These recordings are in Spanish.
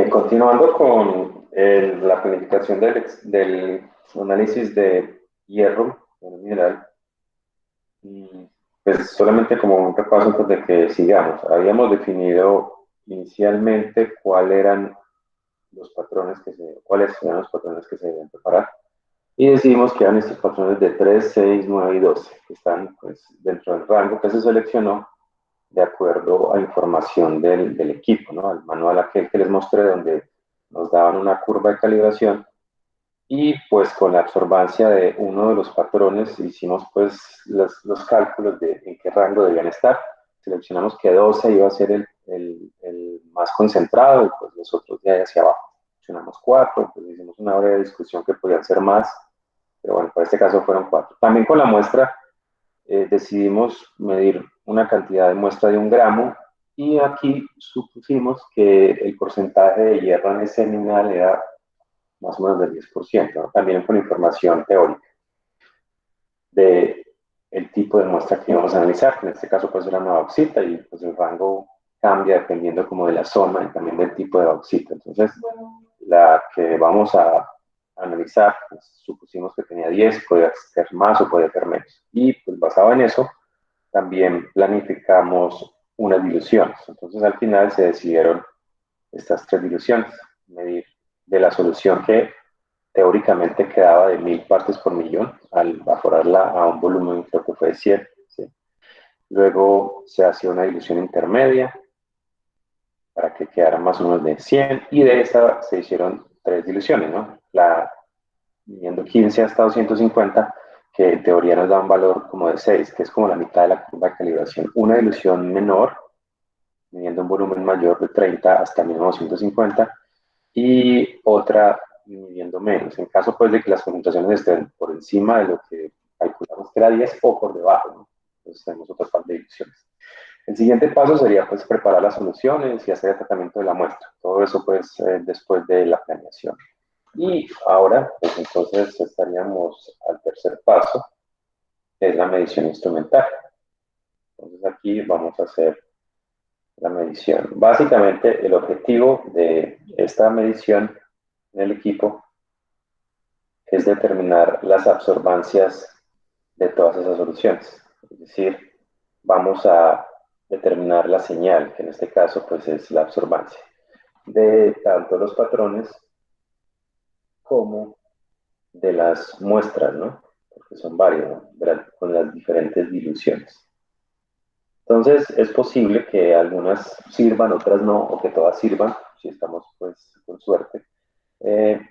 Continuando con la planificación del análisis de hierro en mineral, y, pues solamente como un repaso antes de que sigamos. Habíamos definido inicialmente cuáles eran los patrones que se deben preparar y decidimos que eran estos patrones de 3, 6, 9 y 12 que están pues, dentro del rango que se seleccionó de acuerdo a información del equipo, ¿no? Al manual aquel que les mostré donde nos daban una curva de calibración y pues con la absorbancia de uno de los patrones hicimos pues los cálculos de en qué rango debían estar. Seleccionamos que 12 iba a ser el más concentrado y pues los otros de ahí hacia abajo. Seleccionamos 4, pues hicimos una breve discusión que podían ser más, pero bueno, para este caso fueron 4. También con la muestra decidimos medir una cantidad de muestra de 1 gramo y aquí supusimos que el porcentaje de hierro en ese mineral era más o menos del 10%, ¿no? También con información teórica de el tipo de muestra que íbamos a analizar, que en este caso pues era una bauxita y pues el rango cambia dependiendo como de la zona y también del tipo de bauxita. Entonces, la que vamos a analizar, pues, supusimos que tenía 10, podía ser más o podía ser menos. Y pues basado en eso, también planificamos unas diluciones. Entonces al final se decidieron estas 3 diluciones, medir de la solución que teóricamente quedaba de 1000 partes por millón al evaporarla a un volumen creo que fue de 100. ¿Sí? Luego se hacía una dilución intermedia para que quedara más o menos de 100 y de esa se hicieron 3 diluciones, ¿no? La midiendo 15 hasta 250 que en teoría nos da un valor como de 6 que es como la mitad de la curva de calibración. Una dilución menor, midiendo un volumen mayor de 30 hasta 1950 y otra midiendo menos. En caso pues de que las concentraciones estén por encima de lo que calculamos que era 10 o por debajo, ¿no? Entonces tenemos otra parte de diluciones. El siguiente paso sería pues preparar las soluciones y hacer el tratamiento de la muestra. Todo eso pues después de la planeación. Y ahora pues entonces estaríamos al tercer paso, que es la medición instrumental. Entonces aquí vamos a hacer la medición. Básicamente el objetivo de esta medición en el equipo es determinar las absorbancias de todas esas soluciones. Es decir, vamos a determinar la señal, que en este caso pues es la absorbancia, de tanto los patrones como de las muestras, ¿no? Porque son varios, ¿no? Con las diferentes diluciones. Entonces, es posible que algunas sirvan, otras no, o que todas sirvan, si estamos pues con suerte. Eh,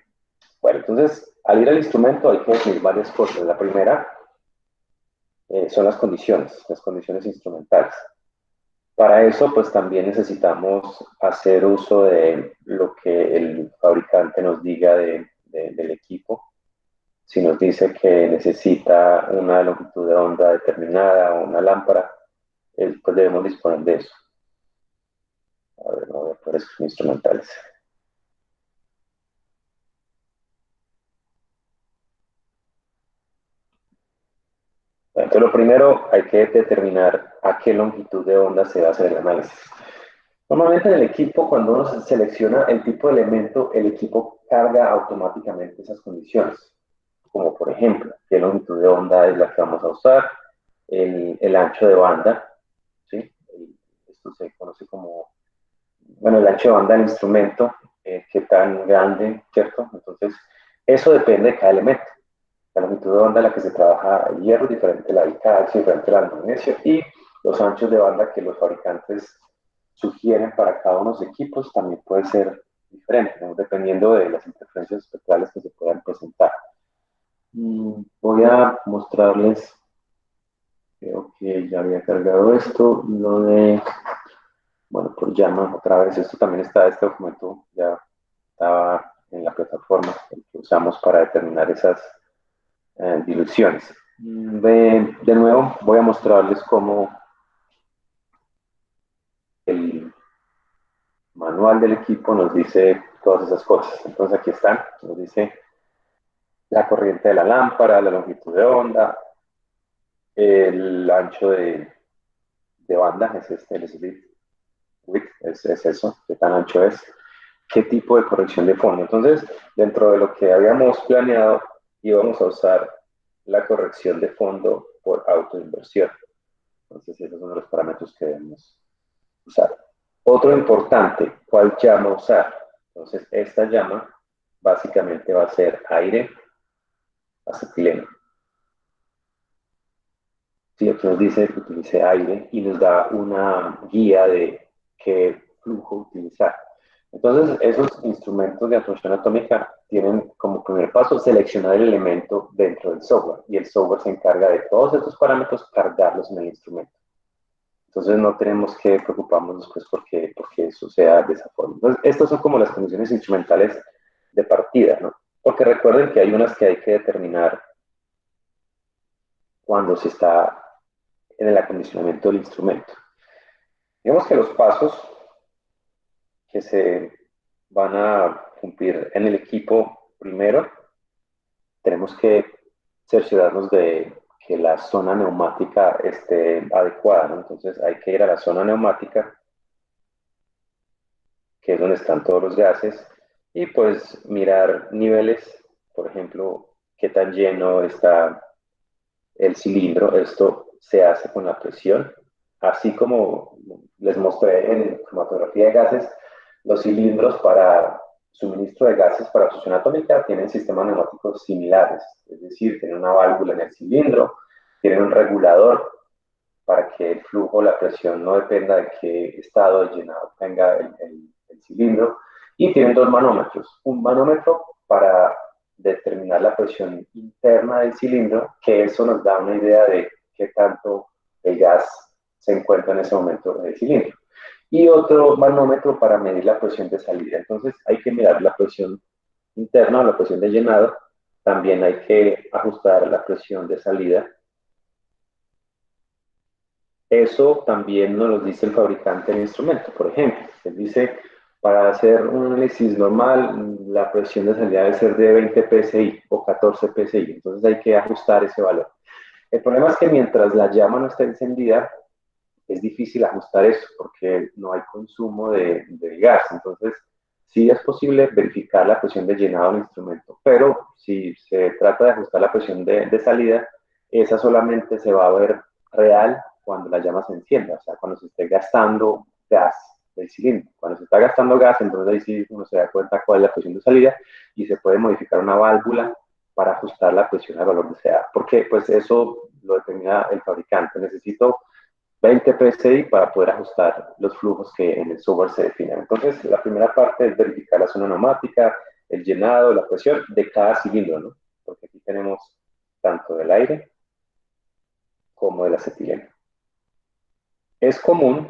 bueno, entonces, al ir al instrumento hay que definir varias cosas. La primera son las condiciones instrumentales. Para eso, pues también necesitamos hacer uso de lo que el fabricante nos diga del equipo. Si nos dice que necesita una longitud de onda determinada o una lámpara, pues debemos disponer de eso. A ver, no voy a poner esos instrumentales. Entonces, lo primero hay que determinar a qué longitud de onda se va a hacer el análisis. Normalmente en el equipo, cuando uno selecciona el tipo de elemento, el equipo carga automáticamente esas condiciones, como por ejemplo, qué longitud de onda es la que vamos a usar, el ancho de banda, ¿sí? Esto se conoce como, bueno, el ancho de banda del instrumento, qué tan grande, ¿cierto? Entonces, eso depende de cada elemento. La longitud de banda en la que se trabaja el hierro es diferente a la del calcio, diferente a la del magnesio, y los anchos de banda que los fabricantes sugieren para cada uno de los equipos también puede ser diferente, ¿no? Dependiendo de las interferencias espectrales que se puedan presentar. Voy a mostrarles, creo que ya había cargado esto, lo de, bueno, por llama otra vez, esto también está, este documento ya estaba en la plataforma que usamos para determinar esas diluciones. De nuevo, voy a mostrarles cómo el manual del equipo nos dice todas esas cosas. Entonces aquí están, nos dice la corriente de la lámpara, la longitud de onda, el ancho de banda, es este, el width, es eso, qué tan ancho es, qué tipo de corrección de fondo. Entonces, dentro de lo que habíamos planeado, íbamos a usar la corrección de fondo por autoinversión. Entonces, esos son los parámetros que debemos usar. Otro importante, ¿cuál llama usar? Entonces, esta llama básicamente va a ser aire acetileno. Sí, aquí nos dice que utilice aire y nos da una guía de qué flujo utilizar. Entonces, esos instrumentos de absorción atómica tienen como primer paso seleccionar el elemento dentro del software y el software se encarga de todos estos parámetros cargarlos en el instrumento. Entonces, no tenemos que preocuparnos después porque eso sea de esa forma. Entonces, estas son como las condiciones instrumentales de partida, ¿no? Porque recuerden que hay unas que hay que determinar cuando se está en el acondicionamiento del instrumento. Digamos que los pasos que se van a cumplir en el equipo, primero, tenemos que cerciorarnos de que la zona neumática esté adecuada, ¿no? Entonces hay que ir a la zona neumática, que es donde están todos los gases, y pues mirar niveles, por ejemplo, qué tan lleno está el cilindro. Esto se hace con la presión, así como les mostré en cromatografía de gases, los cilindros para suministro de gases para fusión atómica tienen sistemas neumáticos similares, es decir, tienen una válvula en el cilindro, tienen un regulador para que el flujo, la presión no dependa de qué estado de llenado tenga el cilindro, y tienen dos manómetros, un manómetro para determinar la presión interna del cilindro, que eso nos da una idea de qué tanto el gas se encuentra en ese momento en el cilindro. Y otro manómetro para medir la presión de salida. Entonces hay que mirar la presión interna o la presión de llenado. También hay que ajustar la presión de salida. Eso también nos lo dice el fabricante del instrumento. Por ejemplo, él dice, para hacer un análisis normal, la presión de salida debe ser de 20 psi o 14 psi. Entonces hay que ajustar ese valor. El problema es que mientras la llama no esté encendida, es difícil ajustar eso porque no hay consumo de gas. Entonces, sí es posible verificar la presión de llenado del instrumento, pero si se trata de ajustar la presión de salida, esa solamente se va a ver real cuando la llama se encienda, o sea, cuando se esté gastando gas del cilindro. Cuando se está gastando gas, entonces ahí sí uno se da cuenta cuál es la presión de salida y se puede modificar una válvula para ajustar la presión al valor deseado, porque pues eso lo determina el fabricante. Necesito 20 PSI para poder ajustar los flujos que en el software se definen. Entonces, la primera parte es verificar la zona neumática, el llenado, la presión de cada cilindro, ¿no? Porque aquí tenemos tanto del aire como del acetileno. Es común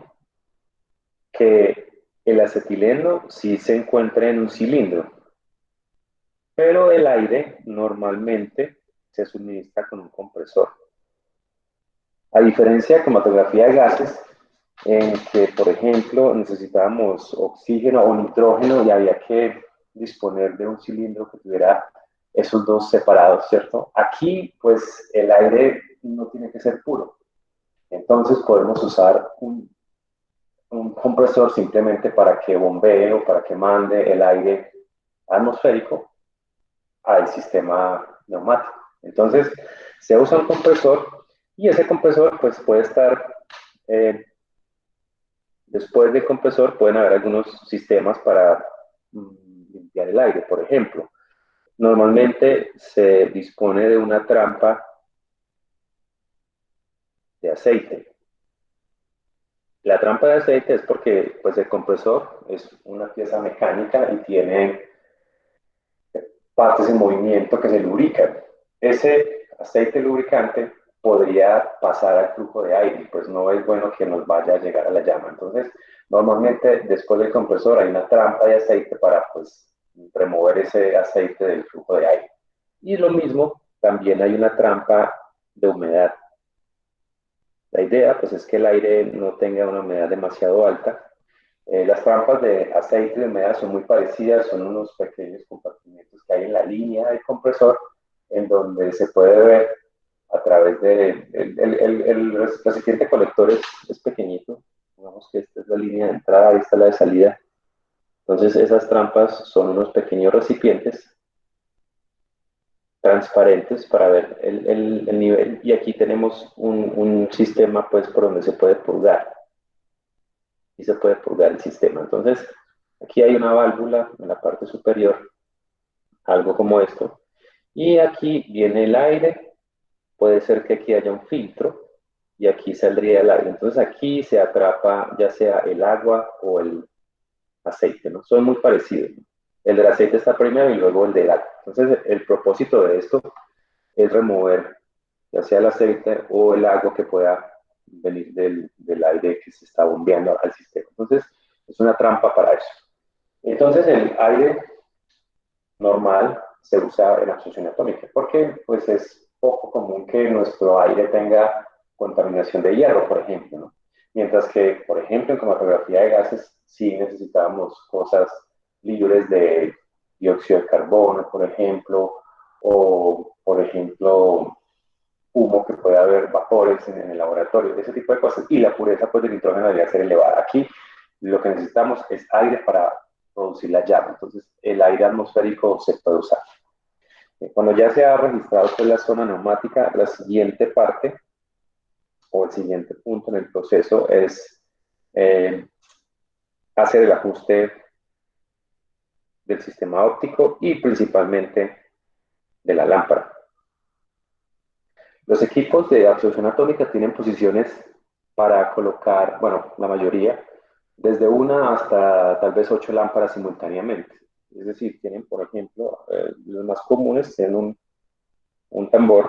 que el acetileno sí se encuentre en un cilindro, pero el aire normalmente se suministra con un compresor. A diferencia de cromatografía de gases, en que, por ejemplo, necesitábamos oxígeno o nitrógeno y había que disponer de un cilindro que tuviera esos dos separados, ¿cierto? Aquí, pues, el aire no tiene que ser puro. Entonces, podemos usar un compresor simplemente para que bombee o para que mande el aire atmosférico al sistema neumático. Entonces, se usa un compresor y ese compresor, pues, puede estar después del compresor pueden haber algunos sistemas para limpiar el aire. Por ejemplo, normalmente se dispone de una trampa de aceite. La trampa de aceite es porque pues, el compresor es una pieza mecánica y tiene partes en movimiento que se lubrican. Ese aceite lubricante podría pasar al flujo de aire, pues no es bueno que nos vaya a llegar a la llama. Entonces, normalmente después del compresor hay una trampa de aceite para pues remover ese aceite del flujo de aire. Y lo mismo, también hay una trampa de humedad. La idea pues es que el aire no tenga una humedad demasiado alta. Las trampas de aceite y de humedad son muy parecidas, son unos pequeños compartimentos que hay en la línea del compresor, en donde se puede ver a través de... El recipiente colector es pequeñito, digamos que esta es la línea de entrada, ahí está la de salida, Entonces esas trampas son unos pequeños recipientes transparentes para ver el nivel, y aquí tenemos un sistema pues por donde se puede purgar, y se puede purgar el sistema. Entonces aquí hay una válvula en la parte superior, algo como esto, y aquí viene el aire. Puede ser que aquí haya un filtro y aquí saldría el aire. Entonces aquí se atrapa ya sea el agua o el aceite, ¿no? Son muy parecidos, ¿no? El del aceite está primero y luego el del agua. Entonces el propósito de esto es remover ya sea el aceite o el agua que pueda venir del aire que se está bombeando al sistema. Entonces es una trampa para eso. Entonces el aire normal se usa en absorción atómica, porque pues es poco común que nuestro aire tenga contaminación de hierro, por ejemplo, ¿no? Mientras que, por ejemplo, en cromatografía de gases sí necesitamos cosas libres de dióxido de carbono, por ejemplo, o, por ejemplo, humo que puede haber, vapores en el laboratorio, ese tipo de cosas. Y la pureza pues, del nitrógeno debería ser elevada. Aquí lo que necesitamos es aire para producir la llama. Entonces, el aire atmosférico se puede usar. Cuando ya se ha registrado pues, la zona neumática, la siguiente parte o el siguiente punto en el proceso es hacer el ajuste del sistema óptico y principalmente de la lámpara. Los equipos de absorción atómica tienen posiciones para colocar, bueno, la mayoría, desde una hasta tal vez 8 lámparas simultáneamente. Es decir, tienen, por ejemplo, los más comunes tienen un tambor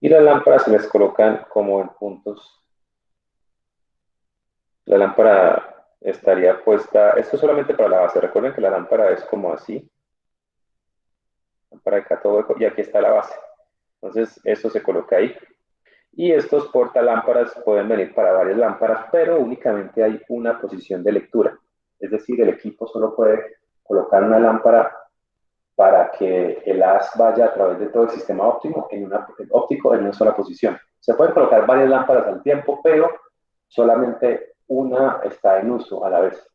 y las lámparas se les colocan como en puntos. La lámpara estaría puesta, esto es solamente para la base. Recuerden que la lámpara es como así, lámpara de cátodo, y aquí está la base. Entonces, esto se coloca ahí. Y estos portalámparas pueden venir para varias lámparas, pero únicamente hay una posición de lectura. Es decir, el equipo solo puede colocar una lámpara para que el haz vaya a través de todo el sistema óptico en una sola posición. Se pueden colocar varias lámparas al tiempo, pero solamente una está en uso a la vez.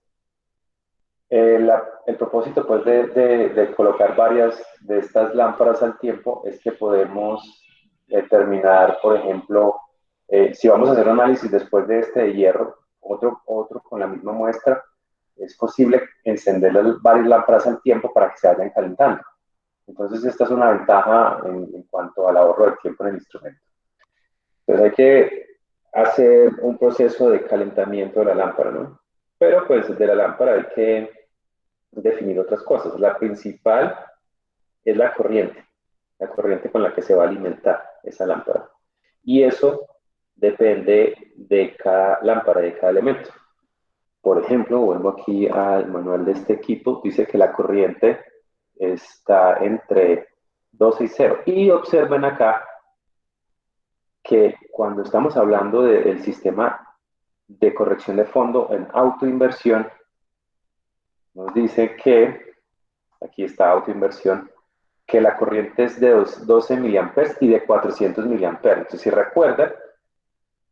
El propósito pues, de colocar varias de estas lámparas al tiempo es que podemos determinar, por ejemplo, si vamos a hacer un análisis después de este de hierro, otro con la misma muestra, es posible encender varias lámparas al tiempo para que se vayan calentando. Entonces, esta es una ventaja en cuanto al ahorro de tiempo en el instrumento. Entonces, hay que hacer un proceso de calentamiento de la lámpara, ¿no? Pero, pues, de la lámpara hay que definir otras cosas. La principal es la corriente con la que se va a alimentar esa lámpara. Y eso depende de cada lámpara, de cada elemento. Por ejemplo, vuelvo aquí al manual de este equipo, dice que la corriente está entre 12 y 0. Y observen acá que cuando estamos hablando del sistema de corrección de fondo en autoinversión, nos dice que, aquí está autoinversión, que la corriente es de 12 miliamperes y de 400 miliamperes. Entonces, si recuerdan,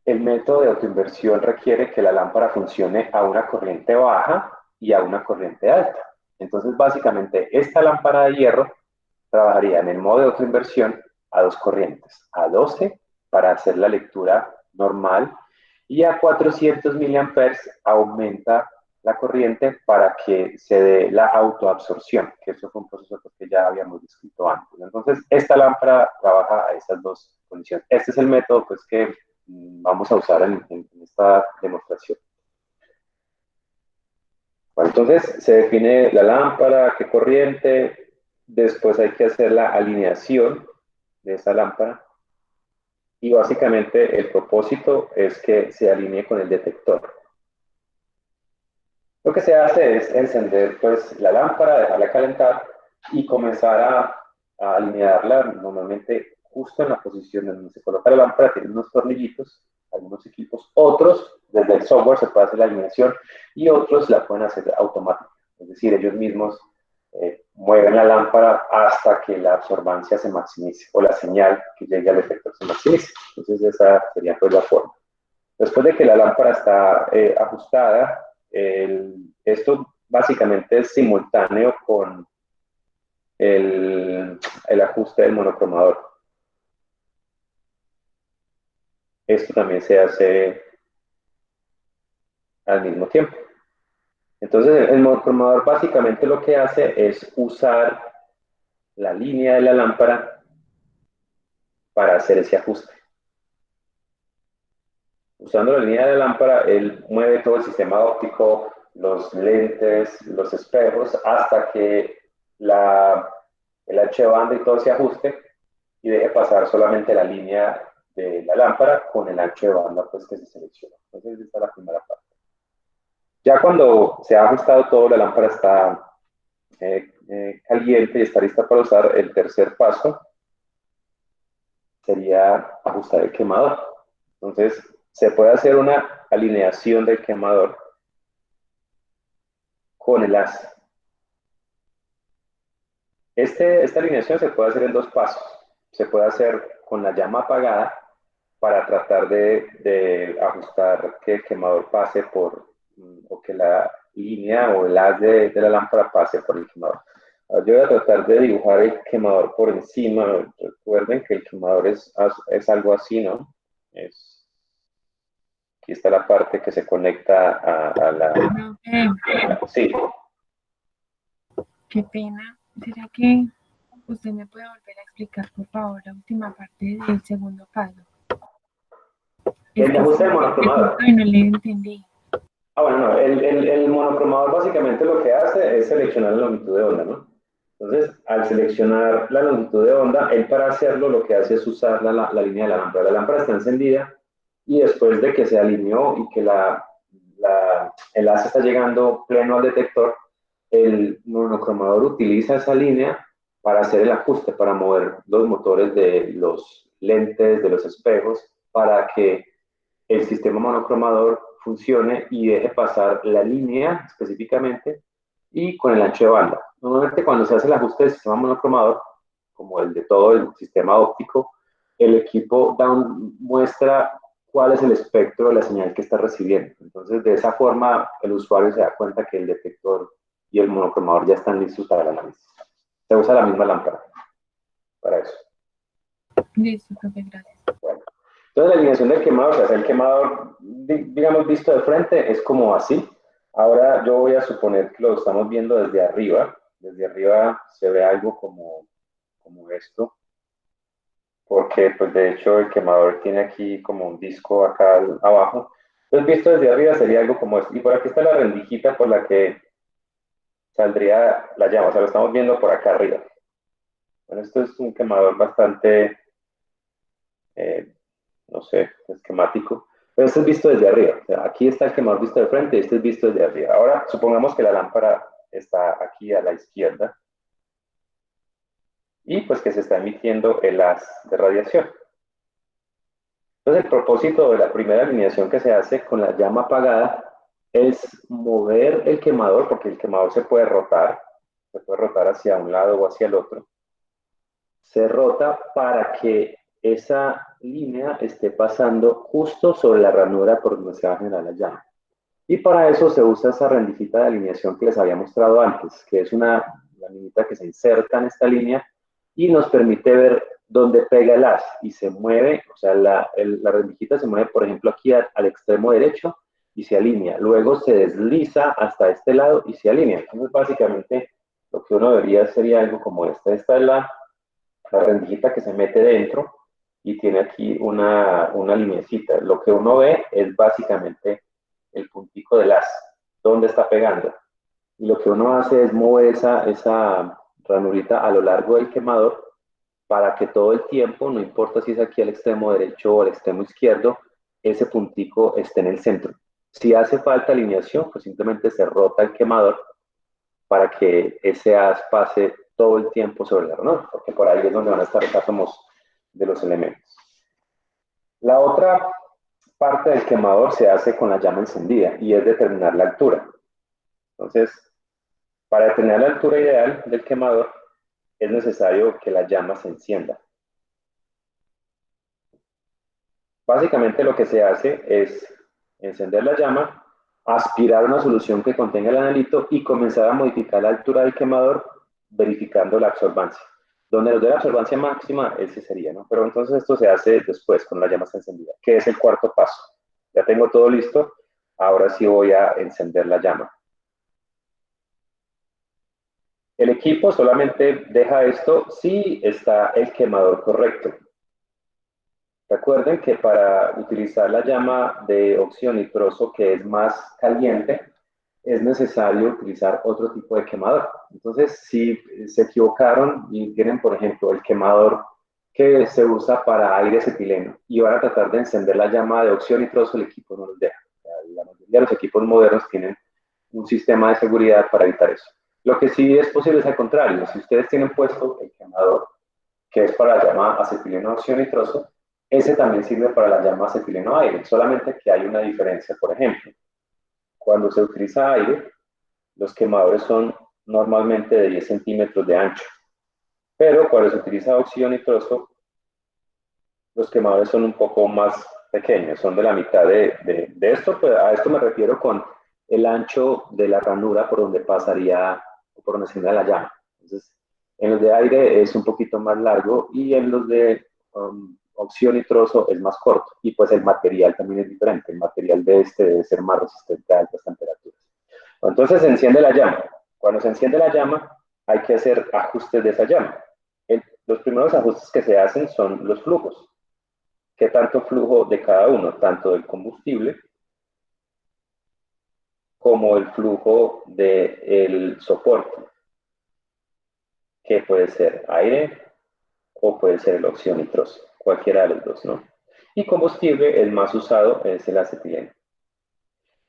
el método de autoinversión requiere que la lámpara funcione a una corriente baja y a una corriente alta. Entonces, básicamente, esta lámpara de hierro trabajaría en el modo de autoinversión a dos corrientes, a 12 para hacer la lectura normal y a 400 miliamperes aumenta la corriente para que se dé la autoabsorción, que eso fue un proceso que ya habíamos descrito antes. Entonces, esta lámpara trabaja a esas dos condiciones. Este es el método pues, que vamos a usar en esta demostración. Bueno, entonces, se define la lámpara, qué corriente, después hay que hacer la alineación de esa lámpara y básicamente el propósito es que se alinee con el detector. Lo que se hace es encender pues, la lámpara, dejarla calentar y comenzar a alinearla normalmente justo en la posición donde se coloca la lámpara. Tiene unos tornillitos, algunos equipos, otros desde el software se puede hacer la alineación y otros la pueden hacer automática. Es decir, ellos mismos mueven la lámpara hasta que la absorbancia se maximice o la señal que llegue al detector se maximice. Entonces esa sería pues la forma. Después de que la lámpara está ajustada, esto básicamente es simultáneo con el ajuste del monocromador. Esto también se hace al mismo tiempo. Entonces, el monocromador básicamente lo que hace es usar la línea de la lámpara para hacer ese ajuste. Usando la línea de la lámpara, él mueve todo el sistema óptico, los lentes, los espejos, hasta que el ancho de banda y todo se ajuste y deje pasar solamente la línea de la lámpara con el ancho de banda pues, que se selecciona. Entonces, esta es la primera parte. Ya cuando se ha ajustado todo, la lámpara está caliente y está lista para usar, el tercer paso sería ajustar el quemador. Entonces, se puede hacer una alineación del quemador con el haz. Esta alineación se puede hacer en dos pasos. Se puede hacer con la llama apagada para tratar de ajustar que el quemador pase por, o que la línea o el haz de la lámpara pase por el quemador. Ahora yo voy a tratar de dibujar el quemador por encima. Recuerden que el quemador es algo así, ¿no? Aquí está la parte que se conecta a la... Sí. Qué pena. ¿Será que usted me puede volver a explicar, por favor, la última parte del segundo paso? Es El que ajuste del se monocromador. cortó y no le entendí. Ah, bueno, no, el monocromador básicamente lo que hace es seleccionar la longitud de onda, ¿no? Entonces, al seleccionar la longitud de onda, él para hacerlo lo que hace es usar la línea de la lámpara. La lámpara está encendida y después de que se alineó y que el haz está llegando pleno al detector, el monocromador utiliza esa línea para hacer el ajuste, para mover los motores de los lentes, de los espejos, para que el sistema monocromador funcione y deje pasar la línea específicamente y con el ancho de banda. Normalmente cuando se hace el ajuste del sistema monocromador, como el de todo el sistema óptico, el equipo muestra cuál es el espectro de la señal que está recibiendo. Entonces, de esa forma, el usuario se da cuenta que el detector y el monocromador ya están listos para el análisis. Se usa la misma lámpara para eso. Listo, profe, gracias. Bueno. Entonces, la alineación del quemador, o sea, el quemador, digamos, visto de frente, es como así. Ahora yo voy a suponer que lo estamos viendo desde arriba. Desde arriba se ve algo como esto, porque pues de hecho el quemador tiene aquí como un disco acá abajo. Entonces, visto desde arriba sería algo como esto. Y por aquí está la rendijita por la que saldría la llama. O sea, lo estamos viendo por acá arriba. Bueno, esto es un quemador bastante eh, no sé, esquemático. Pero este es visto desde arriba. O sea, aquí está el quemador visto de frente y este es visto desde arriba. Ahora, supongamos que la lámpara está aquí a la izquierda y pues que se está emitiendo el haz de radiación. Entonces, el propósito de la primera alineación que se hace con la llama apagada es mover el quemador, porque el quemador se puede rotar hacia un lado o hacia el otro. Se rota para que esa línea esté pasando justo sobre la ranura por donde se va a generar la llama. Y para eso se usa esa rendijita de alineación que les había mostrado antes, que es una laminita que se inserta en esta línea y nos permite ver dónde pega el haz y se mueve, o sea, la rendijita se mueve, por ejemplo, aquí al extremo derecho y se alinea. Luego se desliza hasta este lado y se alinea. Entonces, básicamente, lo que uno vería sería algo como esta. Esta es la rendijita que se mete dentro y tiene aquí una lineecita. Lo que uno ve es básicamente el puntico del haz, dónde está pegando. Y lo que uno hace es mover esa ranurita a lo largo del quemador para que todo el tiempo, no importa si es aquí al extremo derecho o al extremo izquierdo, ese puntico esté en el centro. Si hace falta alineación, pues simplemente se rota el quemador para que ese haz pase todo el tiempo sobre la ranura, porque por ahí es donde van a estar los átomos de los elementos. La otra parte del quemador se hace con la llama encendida y es determinar la altura. Entonces, para determinar la altura ideal del quemador es necesario que la llama se encienda. Básicamente lo que se hace es encender la llama, aspirar una solución que contenga el analito y comenzar a modificar la altura del quemador verificando la absorbancia. Donde nos dé la absorbancia máxima, ese sería, ¿no? Pero entonces esto se hace después, cuando la llama está encendida, que es el cuarto paso. Ya tengo todo listo, ahora sí voy a encender la llama. El equipo solamente deja esto si está el quemador correcto. Recuerden que para utilizar la llama de óxido nitroso, que es más caliente, es necesario utilizar otro tipo de quemador. Entonces, si se equivocaron y tienen, por ejemplo, el quemador que se usa para aire acetileno y van a tratar de encender la llama de óxido nitroso, el equipo no los deja. La mayoría de los equipos modernos tienen un sistema de seguridad para evitar eso. Lo que sí es posible es al contrario. Si ustedes tienen puesto el quemador que es para la llama acetileno óxido nitroso, ese también sirve para la llama acetileno aire, solamente que hay una diferencia. Por ejemplo, cuando se utiliza aire, los quemadores son normalmente de 10 centímetros de ancho, pero cuando se utiliza óxido nitroso, los quemadores son un poco más pequeños, son de la mitad de esto. Pues a esto me refiero con el ancho de la ranura por donde pasaría, por donde se la llama. Entonces, en los de aire es un poquito más largo y en los de óxido nitroso es más corto. Y pues el material también es diferente. El material de este debe ser más resistente a altas temperaturas. Entonces se enciende la llama. Cuando se enciende la llama, hay que hacer ajustes de esa llama. Los primeros ajustes que se hacen son los flujos. ¿Qué tanto flujo de cada uno? Tanto del combustible como el flujo del soporte, que puede ser aire o puede ser el óxido nitroso, cualquiera de los dos, ¿no? Y combustible, el más usado es el acetileno.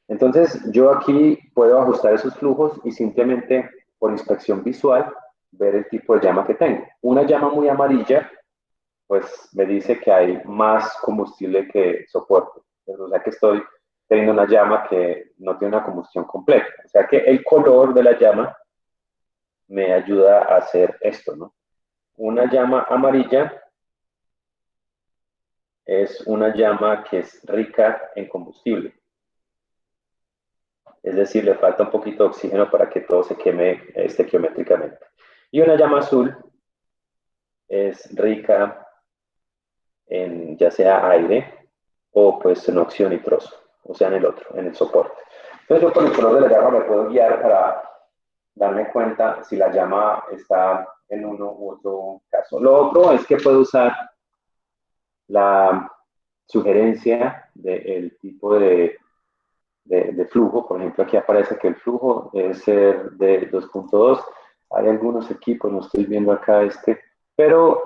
Entonces, yo aquí puedo ajustar esos flujos y simplemente por inspección visual ver el tipo de llama que tengo. Una llama muy amarilla, pues me dice que hay más combustible que soporte. O sea que estoy teniendo una llama que no tiene una combustión completa. O sea que el color de la llama me ayuda a hacer esto, ¿no? Una llama amarilla es una llama que es rica en combustible. Es decir, le falta un poquito de oxígeno para que todo se queme estequiométricamente. Y una llama azul es rica en ya sea aire o pues en óxido nitroso, o sea en el otro, en el soporte. Entonces yo con el color de la llama me puedo guiar para darme cuenta si la llama está en uno u otro caso. Lo otro es que puedo usar la sugerencia del tipo de flujo. Por ejemplo, aquí aparece que el flujo debe ser de 2.2. Hay algunos equipos, no estoy viendo acá pero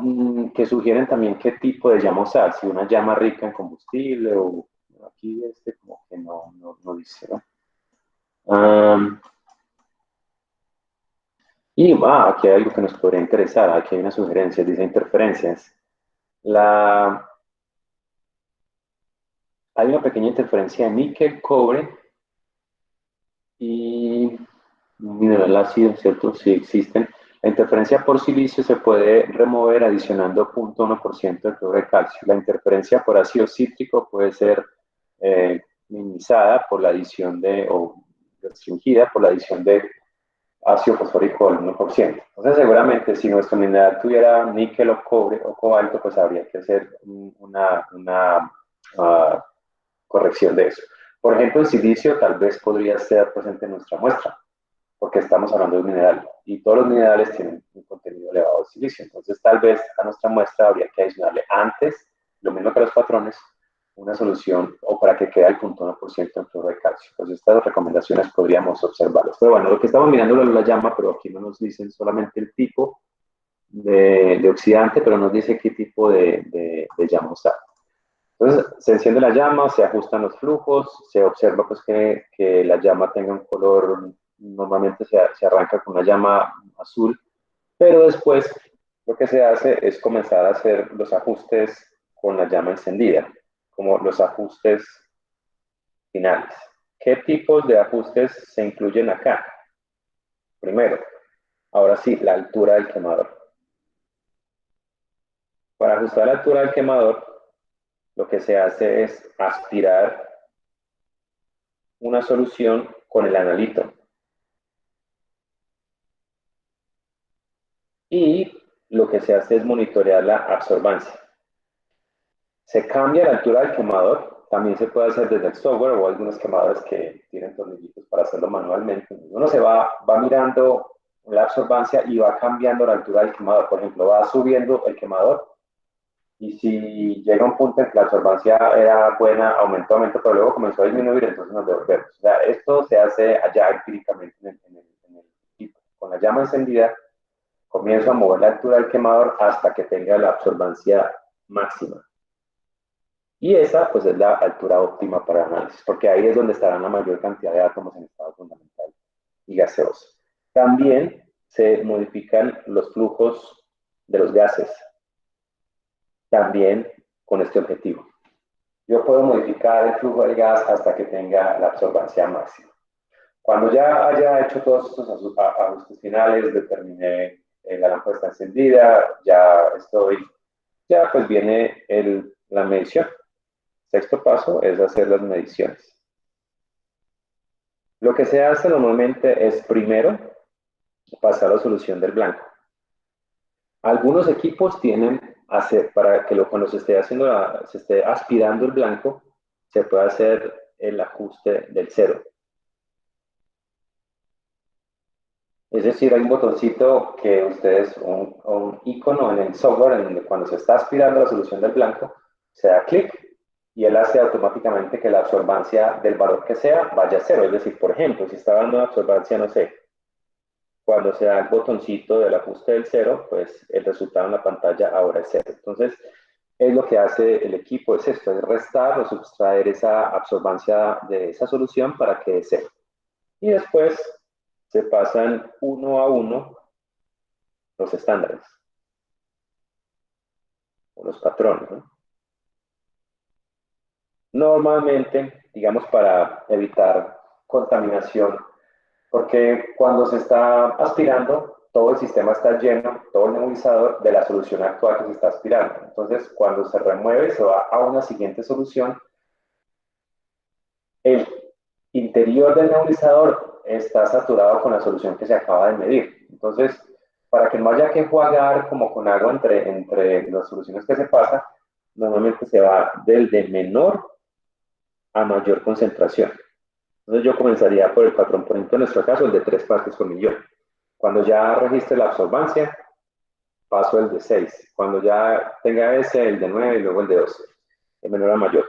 que sugieren también qué tipo de llama usar, si una llama rica en combustible o aquí como que no dice, ¿no? Y aquí hay algo que nos podría interesar, aquí hay una sugerencia, dice interferencias. La, Hay una pequeña interferencia de níquel, cobre y mineral ácido, ¿cierto? Sí existen. La interferencia por silicio se puede remover adicionando 0.1% de cloruro de calcio. La interferencia por ácido cítrico puede ser minimizada por la adición o restringida por la adición de ácido fosfórico al 1%. Entonces, seguramente, si nuestro mineral tuviera níquel o cobre o cobalto, pues habría que hacer una corrección de eso. Por ejemplo, el silicio tal vez podría ser presente en nuestra muestra, porque estamos hablando de un mineral y todos los minerales tienen un contenido elevado de silicio. Entonces, tal vez a nuestra muestra habría que adicionarle antes, lo mismo que a los patrones, una solución o para que quede al 0.1% en cloruro de calcio. Pues estas recomendaciones podríamos observarlas. Pero bueno, lo que estamos mirando es la llama, pero aquí no nos dicen solamente el tipo de oxidante, pero nos dice qué tipo de llama usar. Entonces, se enciende la llama, se ajustan los flujos, se observa pues que la llama tenga un color, normalmente se arranca con una llama azul, pero después lo que se hace es comenzar a hacer los ajustes con la llama encendida, como los ajustes finales. ¿Qué tipos de ajustes se incluyen acá? Primero, ahora sí, la altura del quemador. Para ajustar la altura del quemador, lo que se hace es aspirar una solución con el analito. Y lo que se hace es monitorear la absorbancia. Se cambia la altura del quemador, también se puede hacer desde el software o algunos quemadores que tienen tornillitos para hacerlo manualmente. Uno va mirando la absorbancia y va cambiando la altura del quemador. Por ejemplo, va subiendo el quemador y si llega un punto en que la absorbancia era buena, aumentó, pero luego comenzó a disminuir, entonces nos devolvemos. O sea, esto se hace allá empíricamente en el equipo. Con la llama encendida, comienzo a mover la altura del quemador hasta que tenga la absorbancia máxima. Y esa, pues, es la altura óptima para el análisis, porque ahí es donde estarán la mayor cantidad de átomos en estado fundamental y gaseoso. También se modifican los flujos de los gases, también con este objetivo. Yo puedo modificar el flujo del gas hasta que tenga la absorbancia máxima. Cuando ya haya hecho todos estos ajustes finales, determiné la lámpara está encendida, ya pues viene la medición. Sexto paso es hacer las mediciones. Lo que se hace normalmente es primero pasar la solución del blanco. Algunos equipos tienen para que cuando se esté se esté aspirando el blanco, se pueda hacer el ajuste del cero. Es decir, hay un botoncito que ustedes, un icono en el software, en donde cuando se está aspirando la solución del blanco, se da clic y él hace automáticamente que la absorbancia del valor que sea vaya a cero. Es decir, por ejemplo, si está dando una absorbancia, no sé, cuando se da el botoncito del ajuste del cero, pues el resultado en la pantalla ahora es cero. Entonces, es lo que hace el equipo, es esto, es restar o sustraer esa absorbancia de esa solución para que dé cero. Y después se pasan uno a uno los estándares o los patrones, ¿no? Normalmente, digamos, para evitar contaminación, porque cuando se está aspirando, todo el sistema está lleno, todo el nebulizador de la solución actual que se está aspirando. Entonces, cuando se remueve, se va a una siguiente solución. El interior del nebulizador está saturado con la solución que se acaba de medir. Entonces, para que no haya que enjuagar como con agua entre las soluciones que se pasa, normalmente se va del de menor a mayor concentración. Entonces yo comenzaría por el patrón, por ejemplo, en nuestro caso, el de 3 partes por millón. Cuando ya registre la absorbancia, paso el de 6. Cuando ya tenga ese, el de 9 y luego el de 12, de menor a mayor,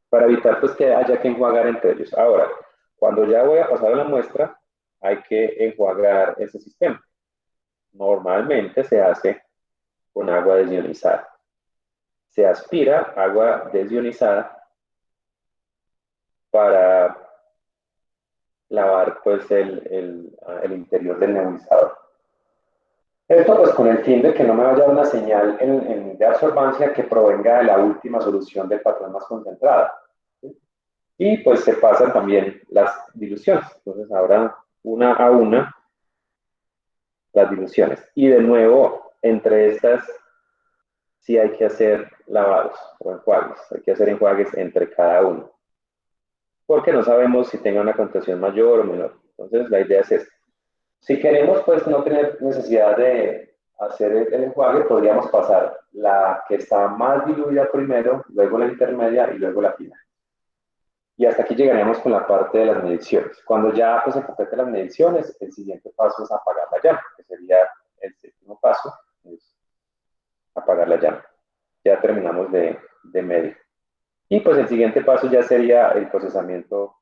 para evitar pues que haya que enjuagar entre ellos. Ahora, cuando ya voy a pasar a la muestra, hay que enjuagar ese sistema. Normalmente se hace con agua desionizada. Se aspira agua desionizada para lavar pues el interior del nebulizador. Esto pues con el fin de que no me vaya una señal de absorbancia que provenga de la última solución del patrón más concentrada. ¿Sí? Y pues se pasan también las diluciones. Entonces ahora una a una las diluciones. Y de nuevo, entre estas sí hay que hacer lavados o enjuagues. Hay que hacer enjuagues entre cada uno. Porque no sabemos si tenga una concentración mayor o menor. Entonces la idea es esta. Si queremos pues no tener necesidad de hacer el enjuague, podríamos pasar la que está más diluida primero, luego la intermedia y luego la final. Y hasta aquí llegaríamos con la parte de las mediciones. Cuando ya pues, se completen las mediciones, el siguiente paso es apagar la llama, que sería el séptimo paso, es apagar la llama. Ya terminamos de medir. Y pues el siguiente paso ya sería el procesamiento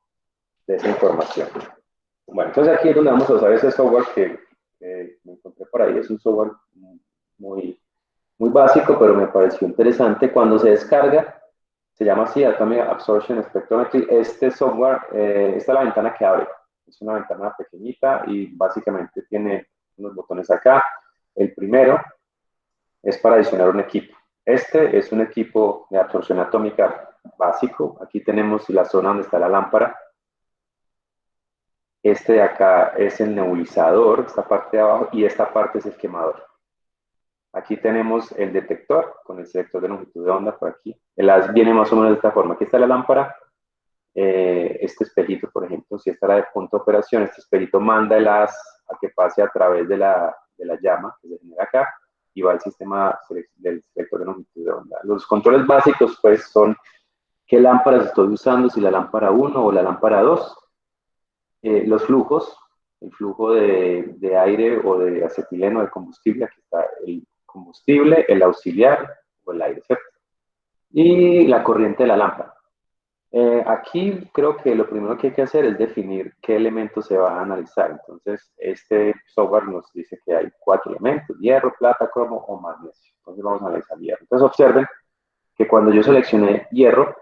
de esa información. Bueno, entonces aquí es donde vamos a usar ese software que me encontré por ahí. Es un software muy, muy básico, pero me pareció interesante. Cuando se descarga, se llama así Atomic Absorption Spectrometry. Este software, esta es la ventana que abre. Es una ventana pequeñita y básicamente tiene unos botones acá. El primero es para adicionar un equipo. Este es un equipo de absorción atómica básico. Aquí tenemos la zona donde está la lámpara. Este de acá es el nebulizador, esta parte de abajo, y esta parte es el quemador. Aquí tenemos el detector con el selector de longitud de onda por aquí. El haz viene más o menos de esta forma. Aquí está la lámpara, este espejito, por ejemplo, si esta era de punto de operación, este espejito manda el haz a que pase a través de la llama que se genera acá y va al sistema del selector de longitud de onda. Los controles básicos, pues, son qué lámparas estoy usando, si la lámpara 1 o la lámpara 2, los flujos, el flujo de aire o de acetileno de combustible, aquí está el combustible, el auxiliar o el aire, ¿cierto? Y la corriente de la lámpara. Aquí creo que lo primero que hay que hacer es definir qué elementos se va a analizar. Entonces, este software nos dice que hay 4 elementos: hierro, plata, cromo o magnesio. Entonces, vamos a analizar hierro. Entonces, observen que cuando yo seleccioné hierro,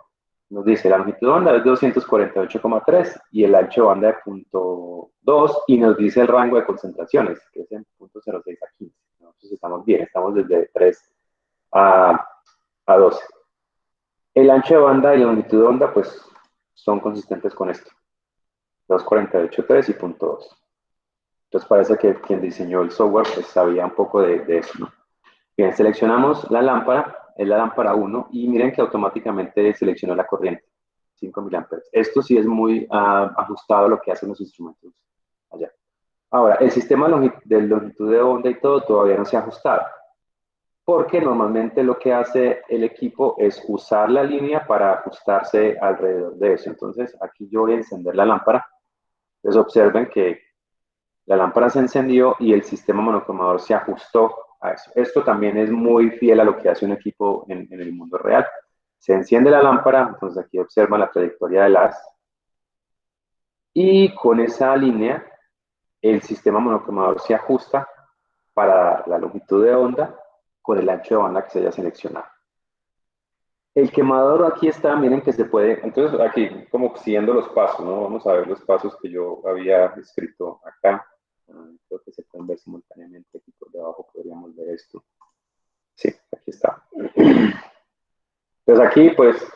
nos dice la longitud de onda es 248,3 y el ancho de banda de punto 2 y nos dice el rango de concentraciones, que es en punto 0,6 a 15. Entonces, estamos bien, estamos desde 3 a 12. El ancho de banda y la longitud de onda, pues, son consistentes con esto. 248,3 y punto 2. Entonces parece que quien diseñó el software pues sabía un poco de eso, ¿no? Bien, seleccionamos la lámpara, es la lámpara 1, y miren que automáticamente seleccionó la corriente, 5 miliamperes. Esto sí es muy ajustado a lo que hacen los instrumentos allá. Ahora, el sistema de longitud de onda y todo todavía no se ha ajustado, porque normalmente lo que hace el equipo es usar la línea para ajustarse alrededor de eso. Entonces, aquí yo voy a encender la lámpara. Entonces, observen que la lámpara se encendió y el sistema monocromador se ajustó a eso. Esto también es muy fiel a lo que hace un equipo en el mundo real. Se enciende la lámpara, entonces aquí observan la trayectoria del haz, y con esa línea el sistema monocromador se ajusta para la longitud de onda con el ancho de banda que se haya seleccionado. El quemador aquí está, miren que se puede, entonces aquí como siguiendo los pasos, ¿no? Vamos a ver los pasos que yo había escrito acá. Creo que se pueden ver simultáneamente, aquí por debajo podríamos ver esto. Sí, aquí está. Entonces aquí pues